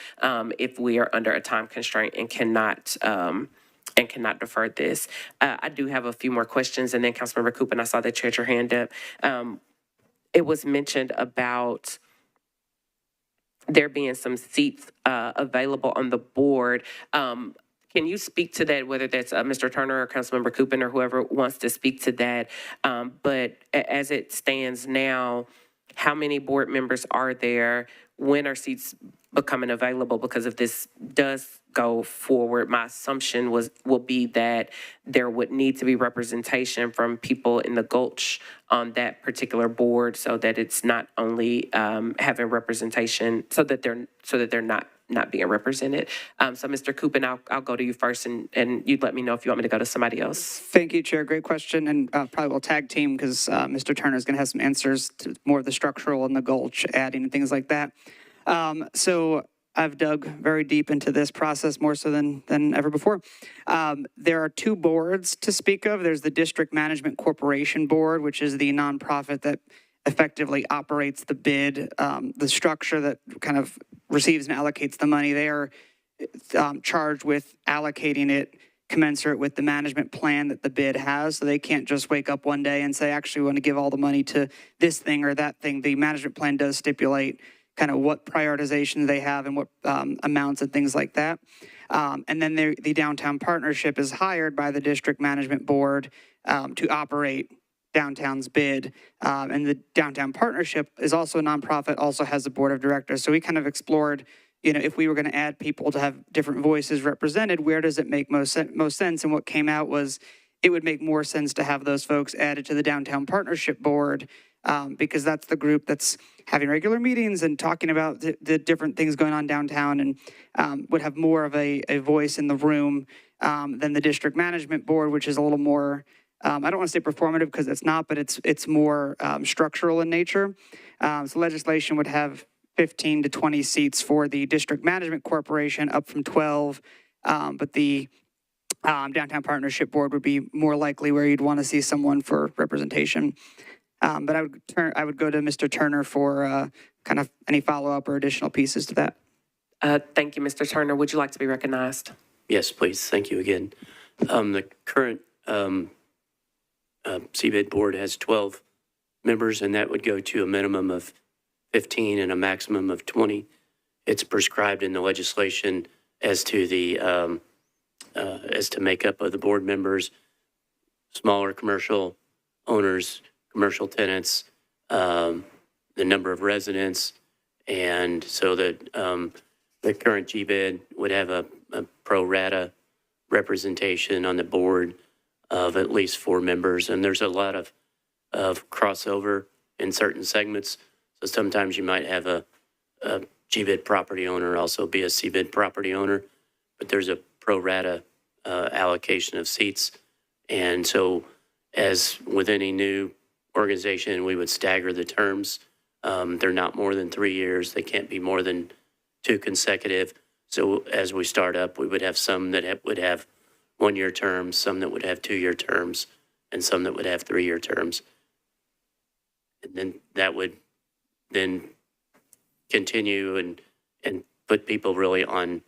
if we are under a time constraint and cannot defer this. I do have a few more questions, and then Councilmember Coopin, I saw that you had your hand up. It was mentioned about there being some seats available on the board. Can can you speak to that, whether that's Mr. Turner or Councilmember Coopin or whoever wants to speak to that? But as it stands now, how many board members are there? When are seats becoming available? Because if this does go forward, my assumption will be that there would need to be representation from people in the Gulch on that particular board, so that it's not only having representation, so that they're not being represented. So Mr. Coopin, I'll go to you first, and you'd let me know if you want me to go to somebody else.
Thank you, Chair. Great question, and probably we'll tag team because Mr. Turner is going to have some answers to more of the structural and the Gulch adding and things like that. So I've dug very deep into this process, more so than ever before. There are two boards to speak of. There's the District Management Corporation Board, which is the nonprofit that effectively operates the bid, the structure that kind of receives and allocates the money. They are charged with allocating it commensurate with the management plan that the bid has. So they can't just wake up one day and say, actually, we want to give all the money to this thing or that thing. The management plan does stipulate kind of what prioritization they have and what amounts and things like that. And then the Downtown Partnership is hired by the District Management Board to operate Downtown's bid. And the Downtown Partnership is also a nonprofit, also has a board of directors. So we kind of explored, if we were going to add people to have different voices represented, where does it make most sense? And what came out was it would make more sense to have those folks added to the Downtown Partnership Board, because that's the group that's having regular meetings and talking about the different things going on downtown, and would have more of a voice in the room than the District Management Board, which is a little more, I don't want to say performative because it's not, but it's more structural in nature. So legislation would have 15 to 20 seats for the District Management Corporation, up from 12, but the Downtown Partnership Board would be more likely where you'd want to see someone for representation. But I would go to Mr. Turner for kind of any follow-up or additional pieces to that.
Thank you, Mr. Turner. Would you like to be recognized?
Yes, please. Thank you again. The current CBID board has 12 members, and that would go to a minimum of 15 and a maximum of 20. It's prescribed in the legislation as to the as to makeup of the board members, smaller commercial owners, commercial tenants, the number of residents, and so that the current GBID would have a pro rata representation on the board of at least 4 members. And there's a lot of crossover in certain segments. So sometimes you might have a GBID property owner also be a CBID property owner, but there's a pro rata allocation of seats. And so as with any new organization, we would stagger the terms. They're not more than 3 years. They can't be more than 2 consecutive. So as we start up, we would have some that would have 1-year terms, some that would have 2-year terms, and some that would have 3-year terms. And then that would then continue and put people really on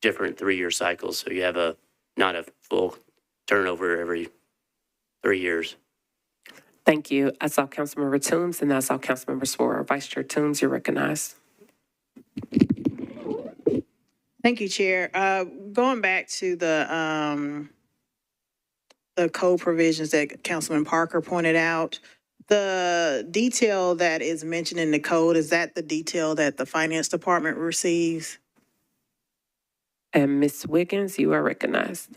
different 3-year cycles. So you have not a full turnover every 3 years.
Thank you. I saw Councilmember Toombs, and I saw Councilmember Sworer. Vice Chair Toombs, you're recognized.
Thank you, Chair. Going back to the code provisions that Councilman Parker pointed out, the detail that is mentioned in the code, is that the detail that the Finance Department receives?
And Ms. Wiggins, you are recognized.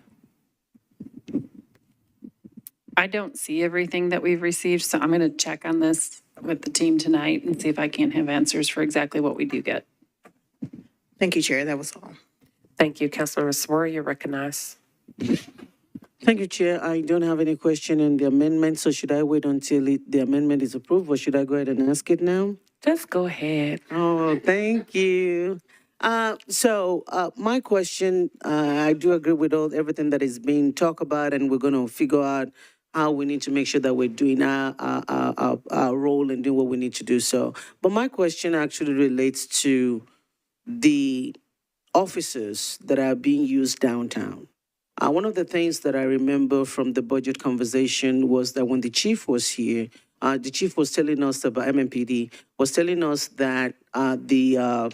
I don't see everything that we've received, so I'm going to check on this with the team tonight and see if I can have answers for exactly what we do get.
Thank you, Chair. That was all.
Thank you. Councilmember Sworer, you're recognized.
Thank you, Chair. I don't have any question on the amendment, so should I wait until the amendment is approved, or should I go ahead and ask it now?
Just go ahead.
Oh, thank you. So my question, I do agree with everything that is being talked about, and we're going to figure out how we need to make sure that we're doing our role and doing what we need to do so. But my question actually relates to the offices that are being used downtown. One of the things that I remember from the budget conversation was that when the chief was here, the chief was telling us about MMPD, was telling us that the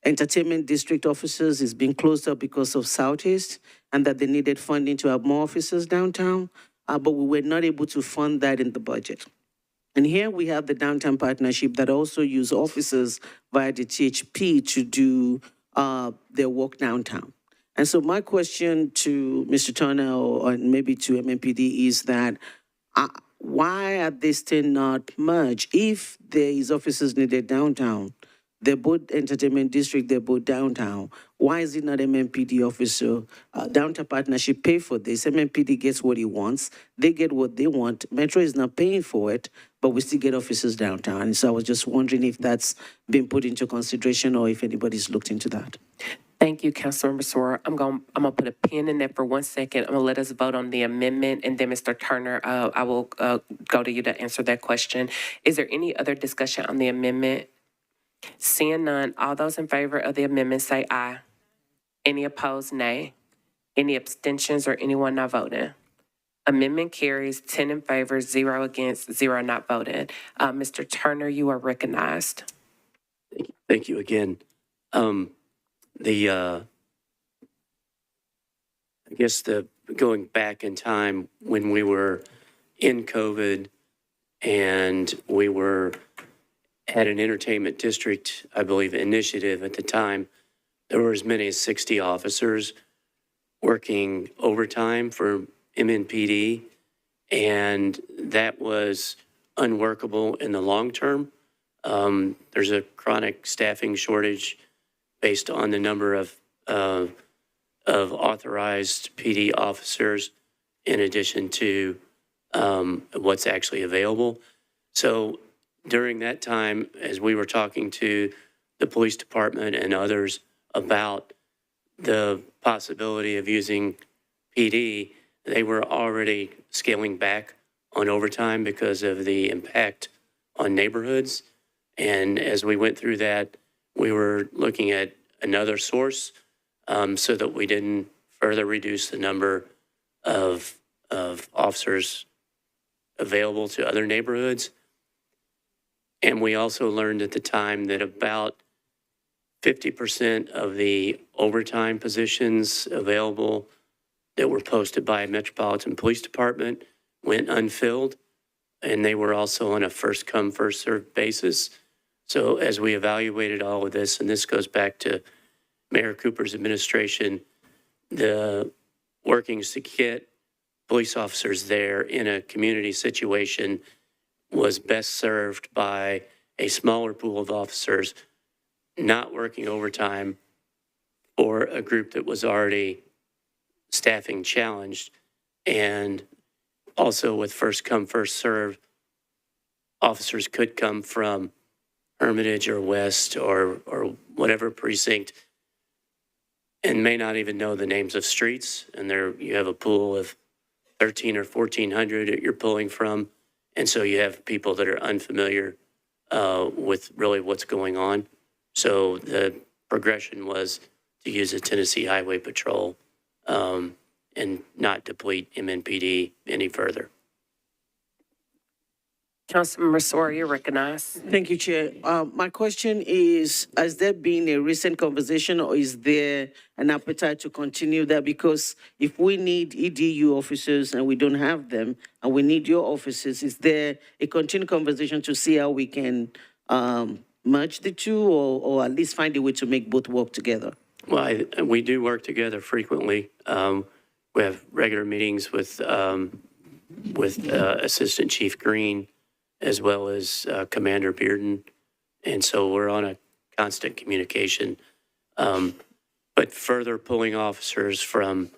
entertainment district officers is being closed up because of Southeast and that they needed funding to have more officers downtown, but we were not able to fund that in the budget. And here we have the downtown partnership that also use officers via the THP to do their work downtown. And so my question to Mr. Turner or maybe to MMPD is that why are they still not merged? If there is officers needed downtown, they're both entertainment district, they're both downtown. Why is it not MMPD officer, downtown partnership pay for this? MMPD gets what he wants. They get what they want. Metro is not paying for it, but we still get officers downtown. And so I was just wondering if that's been put into consideration or if anybody's looked into that.
Thank you, Councilmember Sora. I'm gonna put a pin in that for 1 second. I'm gonna let us vote on the amendment, and then Mr. Turner, I will go to you to answer that question. Is there any other discussion on the amendment? Seeing none, all those in favor of the amendment say aye. Any opposed, nay. Any abstentions or anyone not voting? Amendment carries 10 in favor, 0 against, 0 not voted. Mr. Turner, you are recognized.
Thank you again. I guess going back in time when we were in COVID and we had an entertainment district, I believe, initiative at the time, there were as many as 60 officers working overtime for MNPD, and that was unworkable in the long term. There's a chronic staffing shortage based on the number of authorized PD officers in addition to what's actually available. So during that time, as we were talking to the police department and others about the possibility of using PD, they were already scaling back on overtime because of the impact on neighborhoods. And as we went through that, we were looking at another source so that we didn't further reduce the number of officers available to other neighborhoods. And we also learned at the time that about 50% of the overtime positions available that were posted by Metropolitan Police Department went unfilled, and they were also on a first come, first served basis. So as we evaluated all of this, and this goes back to Mayor Cooper's administration, the workings to get police officers there in a community situation was best served by a smaller pool of officers not working overtime or a group that was already staffing challenged. And also with first come, first served, officers could come from Hermitage or West or whatever precinct and may not even know the names of streets. And there you have a pool of 1,300 or 1,400 that you're pulling from. And so you have people that are unfamiliar with really what's going on. So the progression was to use a Tennessee Highway Patrol and not deplete MNPD any further.
Councilmember Sora, you're recognized.
Thank you, Chair. My question is, has there been a recent conversation or is there an appetite to continue that? Because if we need EDU officers and we don't have them and we need your officers, is there a continued conversation to see how we can merge the two or at least find a way to make both work together?
Well, we do work together frequently. We have regular meetings with Assistant Chief Green as well as Commander Bearden. And so we're on a constant communication. But further pulling officers from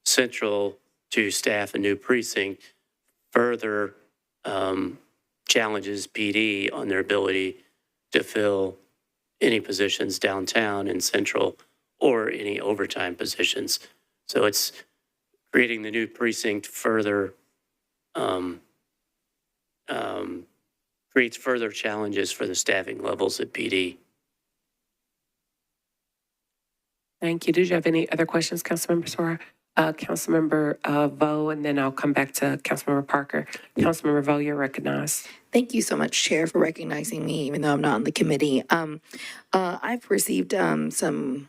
Central to staff a new precinct further challenges PD on their ability to fill any positions downtown and Central or any overtime positions. So it's creating the new precinct further creates further challenges for the staffing levels at PD.
Thank you. Did you have any other questions, Councilmember Sora? Councilmember Vo, and then I'll come back to Councilmember Parker. Councilmember Vo, you're recognized.
Thank you so much, Chair, for recognizing me, even though I'm not on the committee. I've received some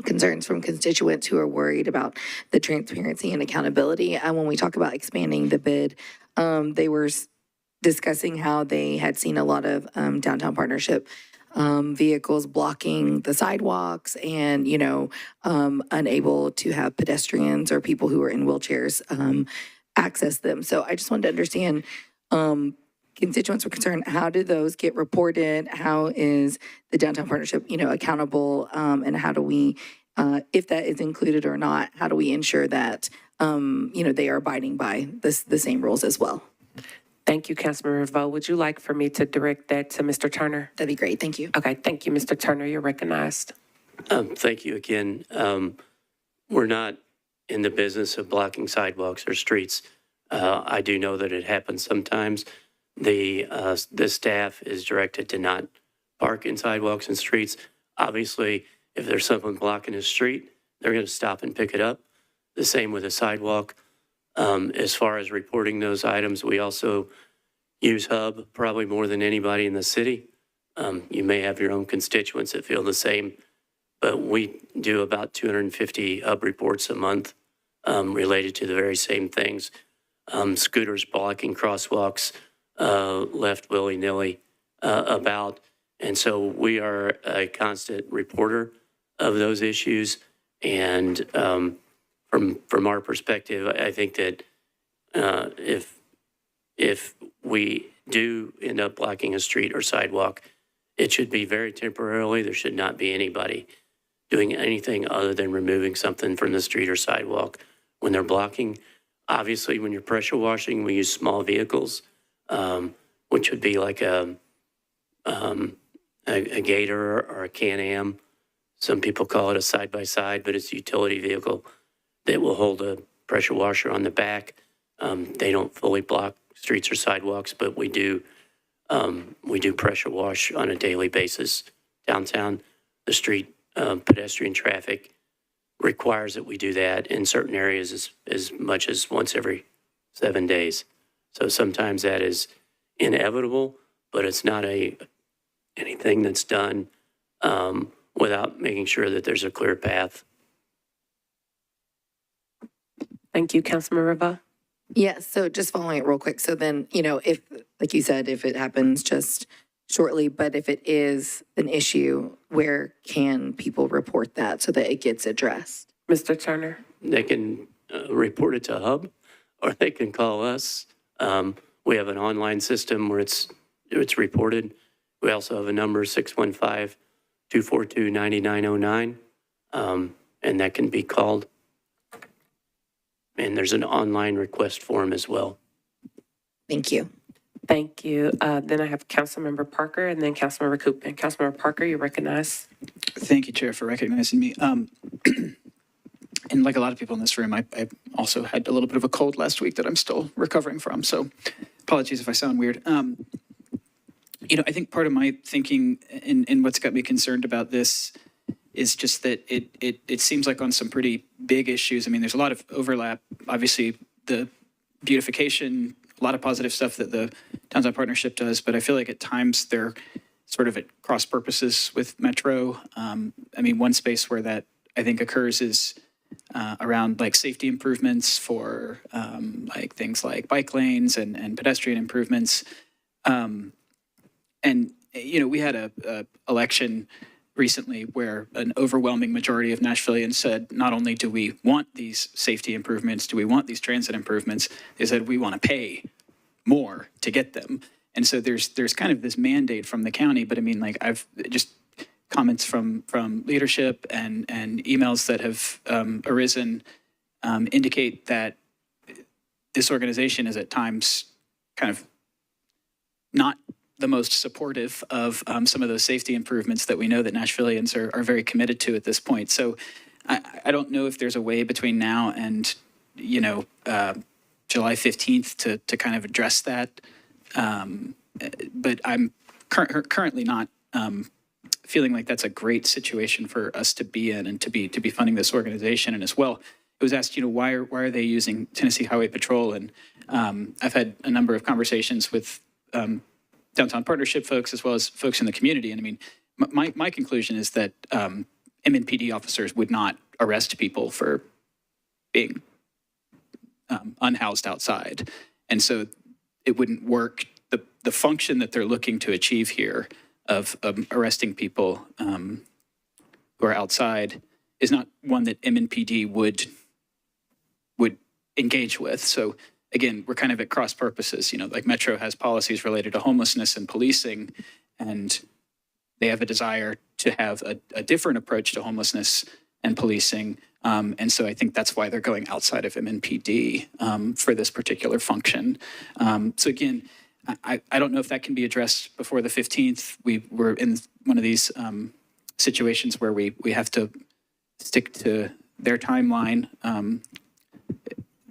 concerns from constituents who are worried about the transparency and accountability. When we talk about expanding the bid, they were discussing how they had seen a lot of downtown partnership vehicles blocking the sidewalks and, unable to have pedestrians or people who are in wheelchairs access them. So I just wanted to understand, constituents were concerned, how do those get reported? How is the downtown partnership, accountable? And how do we, if that is included or not, how do we ensure that, they are abiding by the same rules as well?
Thank you, Councilmember Vo. Would you like for me to direct that to Mr. Turner?
That'd be great. Thank you.
Okay, thank you, Mr. Turner. You're recognized.
Thank you again. We're not in the business of blocking sidewalks or streets. I do know that it happens sometimes. The staff is directed to not park in sidewalks and streets. Obviously, if there's someone blocking a street, they're going to stop and pick it up. The same with a sidewalk. As far as reporting those items, we also use Hub probably more than anybody in the city. You may have your own constituents that feel the same, but we do about 250 Hub reports a month related to the very same things. Scooters blocking crosswalks, left willy-nilly about. And so we are a constant reporter of those issues. And from our perspective, I think that if we do end up blocking a street or sidewalk, it should be very temporarily. There should not be anybody doing anything other than removing something from the street or sidewalk when they're blocking. Obviously, when you're pressure washing, we use small vehicles, which would be like a Gator or a Can-Am. Some people call it a side-by-side, but it's a utility vehicle that will hold a pressure washer on the back. They don't fully block streets or sidewalks, but we do pressure wash on a daily basis downtown. The street pedestrian traffic requires that we do that in certain areas as much as once every 7 days. So sometimes that is inevitable, but it's not anything that's done without making sure that there's a clear path.
Thank you, Councilmember Vo.
Yes, so just following it real quick. So then, if, like you said, if it happens just shortly, but if it is an issue, where can people report that so that it gets addressed?
Mr. Turner.
They can report it to Hub, or they can call us. We have an online system where it's reported. We also have a number, 615-242-9909, and that can be called. And there's an online request form as well.
Thank you.
Thank you. Then I have Councilmember Parker and then Councilmember Coop. Councilmember Parker, you're recognized.
Thank you, Chair, for recognizing me. And like a lot of people in this room, I also had a little bit of a cold last week that I'm still recovering from. So apologies if I sound weird. I think part of my thinking and what's got me concerned about this is just that it seems like on some pretty big issues. I mean, there's a lot of overlap. Obviously, the beautification, a lot of positive stuff that the Downtown Partnership does, but I feel like at times they're sort of at cross purposes with Metro. One space where that I think occurs is around like safety improvements for like things like bike lanes and pedestrian improvements. We had a election recently where an overwhelming majority of Nashvilleians said, not only do we want these safety improvements, do we want these transit improvements, they said we want to pay more to get them. And so there's kind of this mandate from the county, but I've just comments from leadership and emails that have arisen indicate that this organization is at times kind of not the most supportive of some of those safety improvements that we know that Nashvilleians are very committed to at this point. So I don't know if there's a way between now and, July 15th to kind of address that. But I'm currently not feeling like that's a great situation for us to be in and to be funding this organization. And as well, it was asked, why are they using Tennessee Highway Patrol? And I've had a number of conversations with downtown partnership folks as well as folks in the community. And I mean, my conclusion is that MNPD officers would not arrest people for being unhoused outside. And so it wouldn't work. The function that they're looking to achieve here of arresting people who are outside is not one that MNPD would engage with. So again, we're kind of at cross purposes. Like Metro has policies related to homelessness and policing, and they have a desire to have a different approach to homelessness and policing. And so I think that's why they're going outside of MNPD for this particular function. So again, I don't know if that can be addressed before the 15th. We're in one of these situations where we have to stick to their timeline.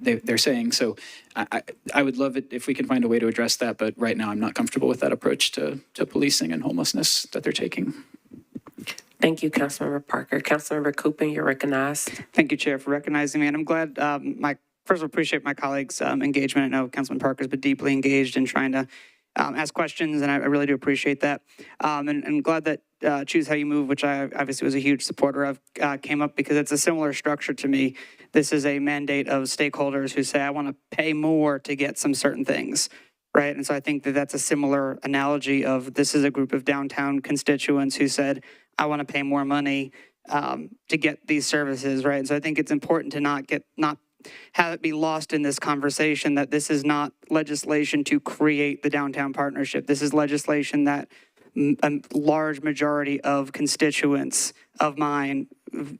They're saying, so I would love it if we can find a way to address that, but right now I'm not comfortable with that approach to policing and homelessness that they're taking.
Thank you, Councilmember Parker. Councilmember Coopin, you're recognized.
Thank you, Chair, for recognizing me. And I'm glad, first of all, appreciate my colleagues' engagement. I know Councilman Parker's been deeply engaged in trying to ask questions, and I really do appreciate that. And glad that Choose How You Move, which I obviously was a huge supporter of, came up because it's a similar structure to me. This is a mandate of stakeholders who say, I want to pay more to get some certain things, right? And so I think that that's a similar analogy of this is a group of downtown constituents who said, I want to pay more money to get these services, right? And so I think it's important to not have it be lost in this conversation that this is not legislation to create the downtown partnership. This is legislation that a large majority of constituents of mine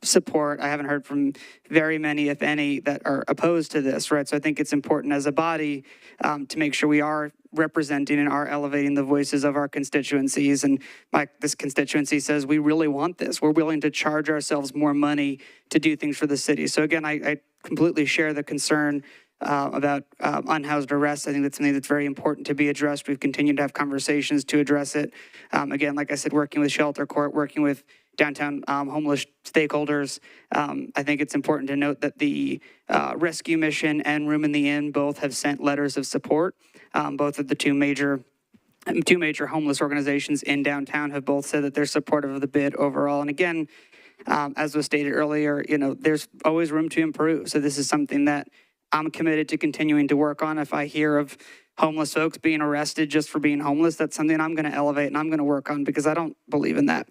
support. I haven't heard from very many, if any, that are opposed to this, right? So I think it's important as a body to make sure we are representing and are elevating the voices of our constituencies. And this constituency says, we really want this. We're willing to charge ourselves more money to do things for the city. So again, I completely share the concern about unhoused arrests. I think that's something that's very important to be addressed. We've continued to have conversations to address it. Again, like I said, working with Shelter Court, working with downtown homeless stakeholders. I think it's important to note that the Rescue Mission and Room in the Inn both have sent letters of support. Both of the two major homeless organizations in downtown have both said that they're supportive of the bid overall. And again, as was stated earlier, there's always room to improve. So this is something that I'm committed to continuing to work on. If I hear of homeless folks being arrested just for being homeless, that's something I'm going to elevate and I'm going to work on because I don't believe in that.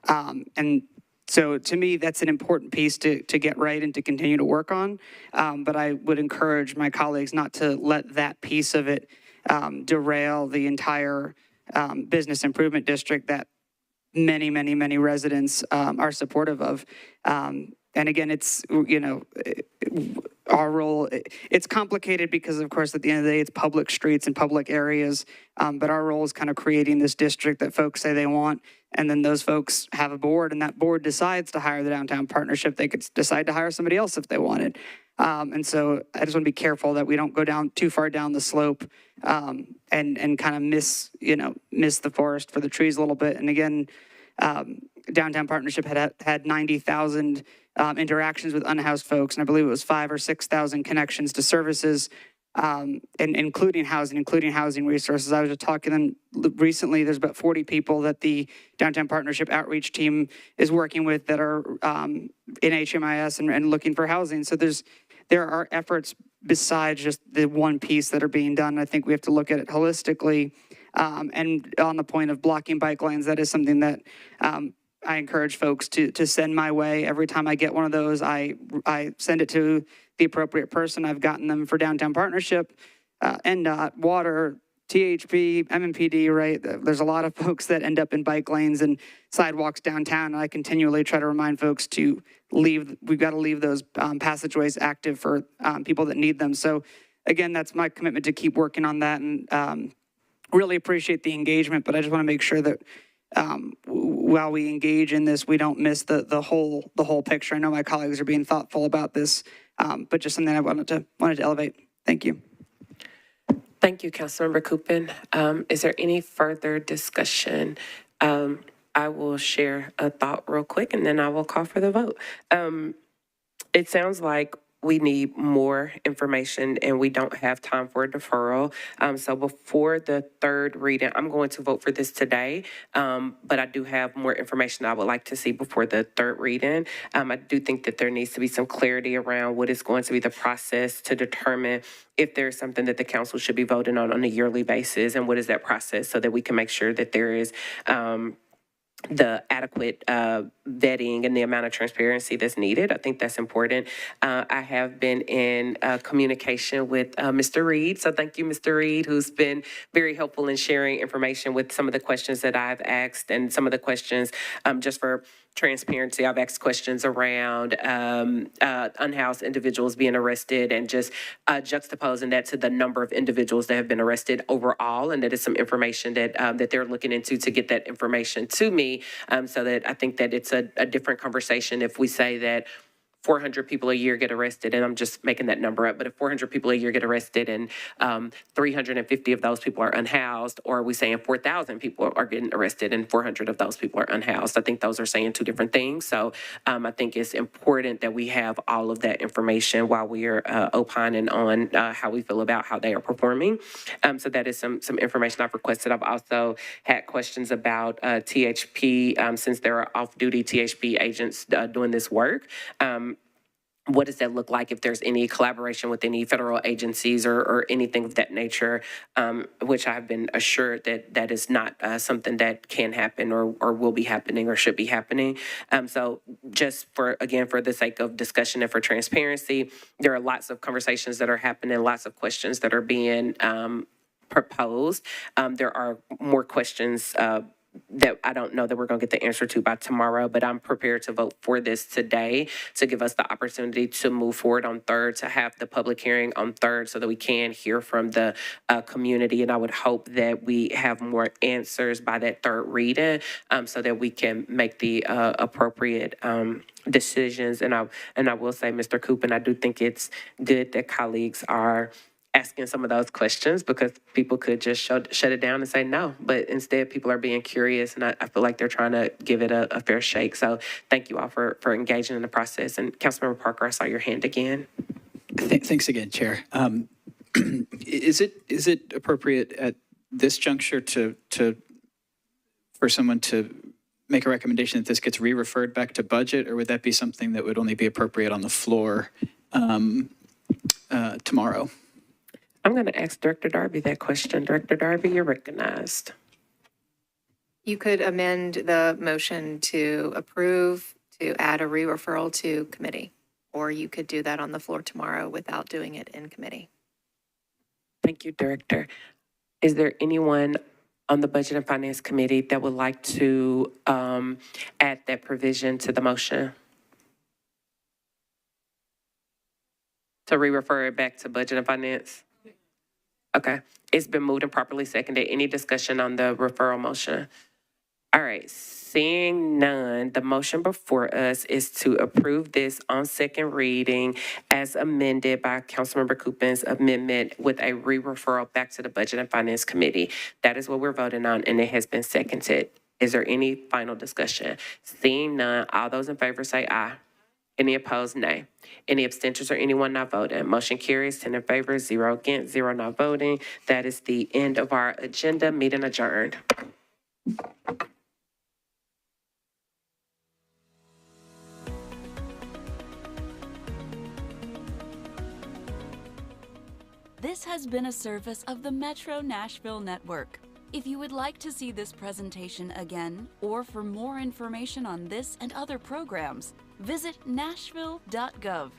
And so to me, that's an important piece to get right and to continue to work on. But I would encourage my colleagues not to let that piece of it derail the entire business improvement district that many, many, many residents are supportive of. And again, it's, our role, it's complicated because, of course, at the end of the day, it's public streets and public areas. But our role is kind of creating this district that folks say they want. And then those folks have a board, and that board decides to hire the downtown partnership. They could decide to hire somebody else if they wanted. And so I just want to be careful that we don't go down too far down the slope and kind of miss the forest for the trees a little bit. And again, downtown partnership had 90,000 interactions with unhoused folks, and I believe it was 5,000 or 6,000 connections to services, and including housing resources. I was just talking to them recently. There's about 40 people that the downtown partnership outreach team is working with that are in HMIS and looking for housing. So there are efforts besides just the one piece that are being done. I think we have to look at it holistically. And on the point of blocking bike lanes, that is something that I encourage folks to send my way. Every time I get one of those, I send it to the appropriate person. I've gotten them for downtown partnership, NDOT, water, THP, MMPD, right? There's a lot of folks that end up in bike lanes and sidewalks downtown. And I continually try to remind folks to we've got to leave those passageways active for people that need them. So again, that's my commitment to keep working on that, and really appreciate the engagement, but I just want to make sure that while we engage in this, we don't miss the whole picture. I know my colleagues are being thoughtful about this, but just something I wanted to elevate. Thank you.
Thank you, Councilmember Coopin. Is there any further discussion? I will share a thought real quick, and then I will call for the vote. It sounds like we need more information and we don't have time for a deferral. So before the third reading, I'm going to vote for this today. But I do have more information I would like to see before the third reading. I do think that there needs to be some clarity around what is going to be the process to determine if there's something that the council should be voting on a yearly basis, and what is that process, so that we can make sure that there is the adequate vetting and the amount of transparency that's needed. I think that's important. I have been in communication with Mr. Reed. So thank you, Mr. Reed, who's been very helpful in sharing information with some of the questions that I've asked, and some of the questions, just for transparency, I've asked questions around unhoused individuals being arrested, and just juxtaposing that to the number of individuals that have been arrested overall, and that is some information that that they're looking into to get that information to me, so that I think that it's a different conversation if we say that 400 people a year get arrested, and I'm just making that number up, but if 400 people a year get arrested and 350 of those people are unhoused, or are we saying 4,000 people are getting arrested and 400 of those people are unhoused? I think those are saying two different things. So I think it's important that we have all of that information while we are opining on how we feel about how they are performing. So that is some information I've requested. I've also had questions about THP, since there are off-duty THP agents doing this work. What does that look like if there's any collaboration with any federal agencies or anything of that nature, which I've been assured that that is not something that can happen or will be happening or should be happening. So just for the sake of discussion and for transparency, there are lots of conversations that are happening, lots of questions that are being proposed. There are more questions that I don't know that we're going to get the answer to by tomorrow, but I'm prepared to vote for this today to give us the opportunity to move forward on third, to have the public hearing on third, so that we can hear from the community. And I would hope that we have more answers by that third reading, so that we can make the appropriate decisions. And I will say, Mr. Coop, I do think it's good that colleagues are asking some of those questions, because people could just shut it down and say no. But instead, people are being curious, and I feel like they're trying to give it a fair shake. So thank you all for engaging in the process. And Councilmember Parker, I saw your hand again.
Thanks again, Chair. Is it appropriate at this juncture for someone to make a recommendation that this gets re-referred back to budget, or would that be something that would only be appropriate on the floor tomorrow?
I'm going to ask Director Darby that question. Director Darby, you're recognized.
You could amend the motion to approve, to add a re-referral to committee, or you could do that on the floor tomorrow without doing it in committee.
Thank you, Director. Is there anyone on the Budget and Finance Committee that would like to add that provision to the motion? To re-refer it back to Budget and Finance? Okay, it's been moved and properly seconded. Any discussion on the referral motion? All right, seeing none, the motion before us is to approve this on second reading as amended by Councilmember Coopin's amendment, with a re-referral back to the Budget and Finance Committee. That is what we're voting on, and it has been seconded. Is there any final discussion? Seeing none, all those in favor say aye. Any opposed, nay. Any abstentions or anyone not voting? Motion carries 10 in favor, 0 against, 0 not voting. That is the end of our agenda. Meeting adjourned.
This has been a service of the Metro Nashville Network. If you would like to see this presentation again, or for more information on this and other programs, visit nashville.gov.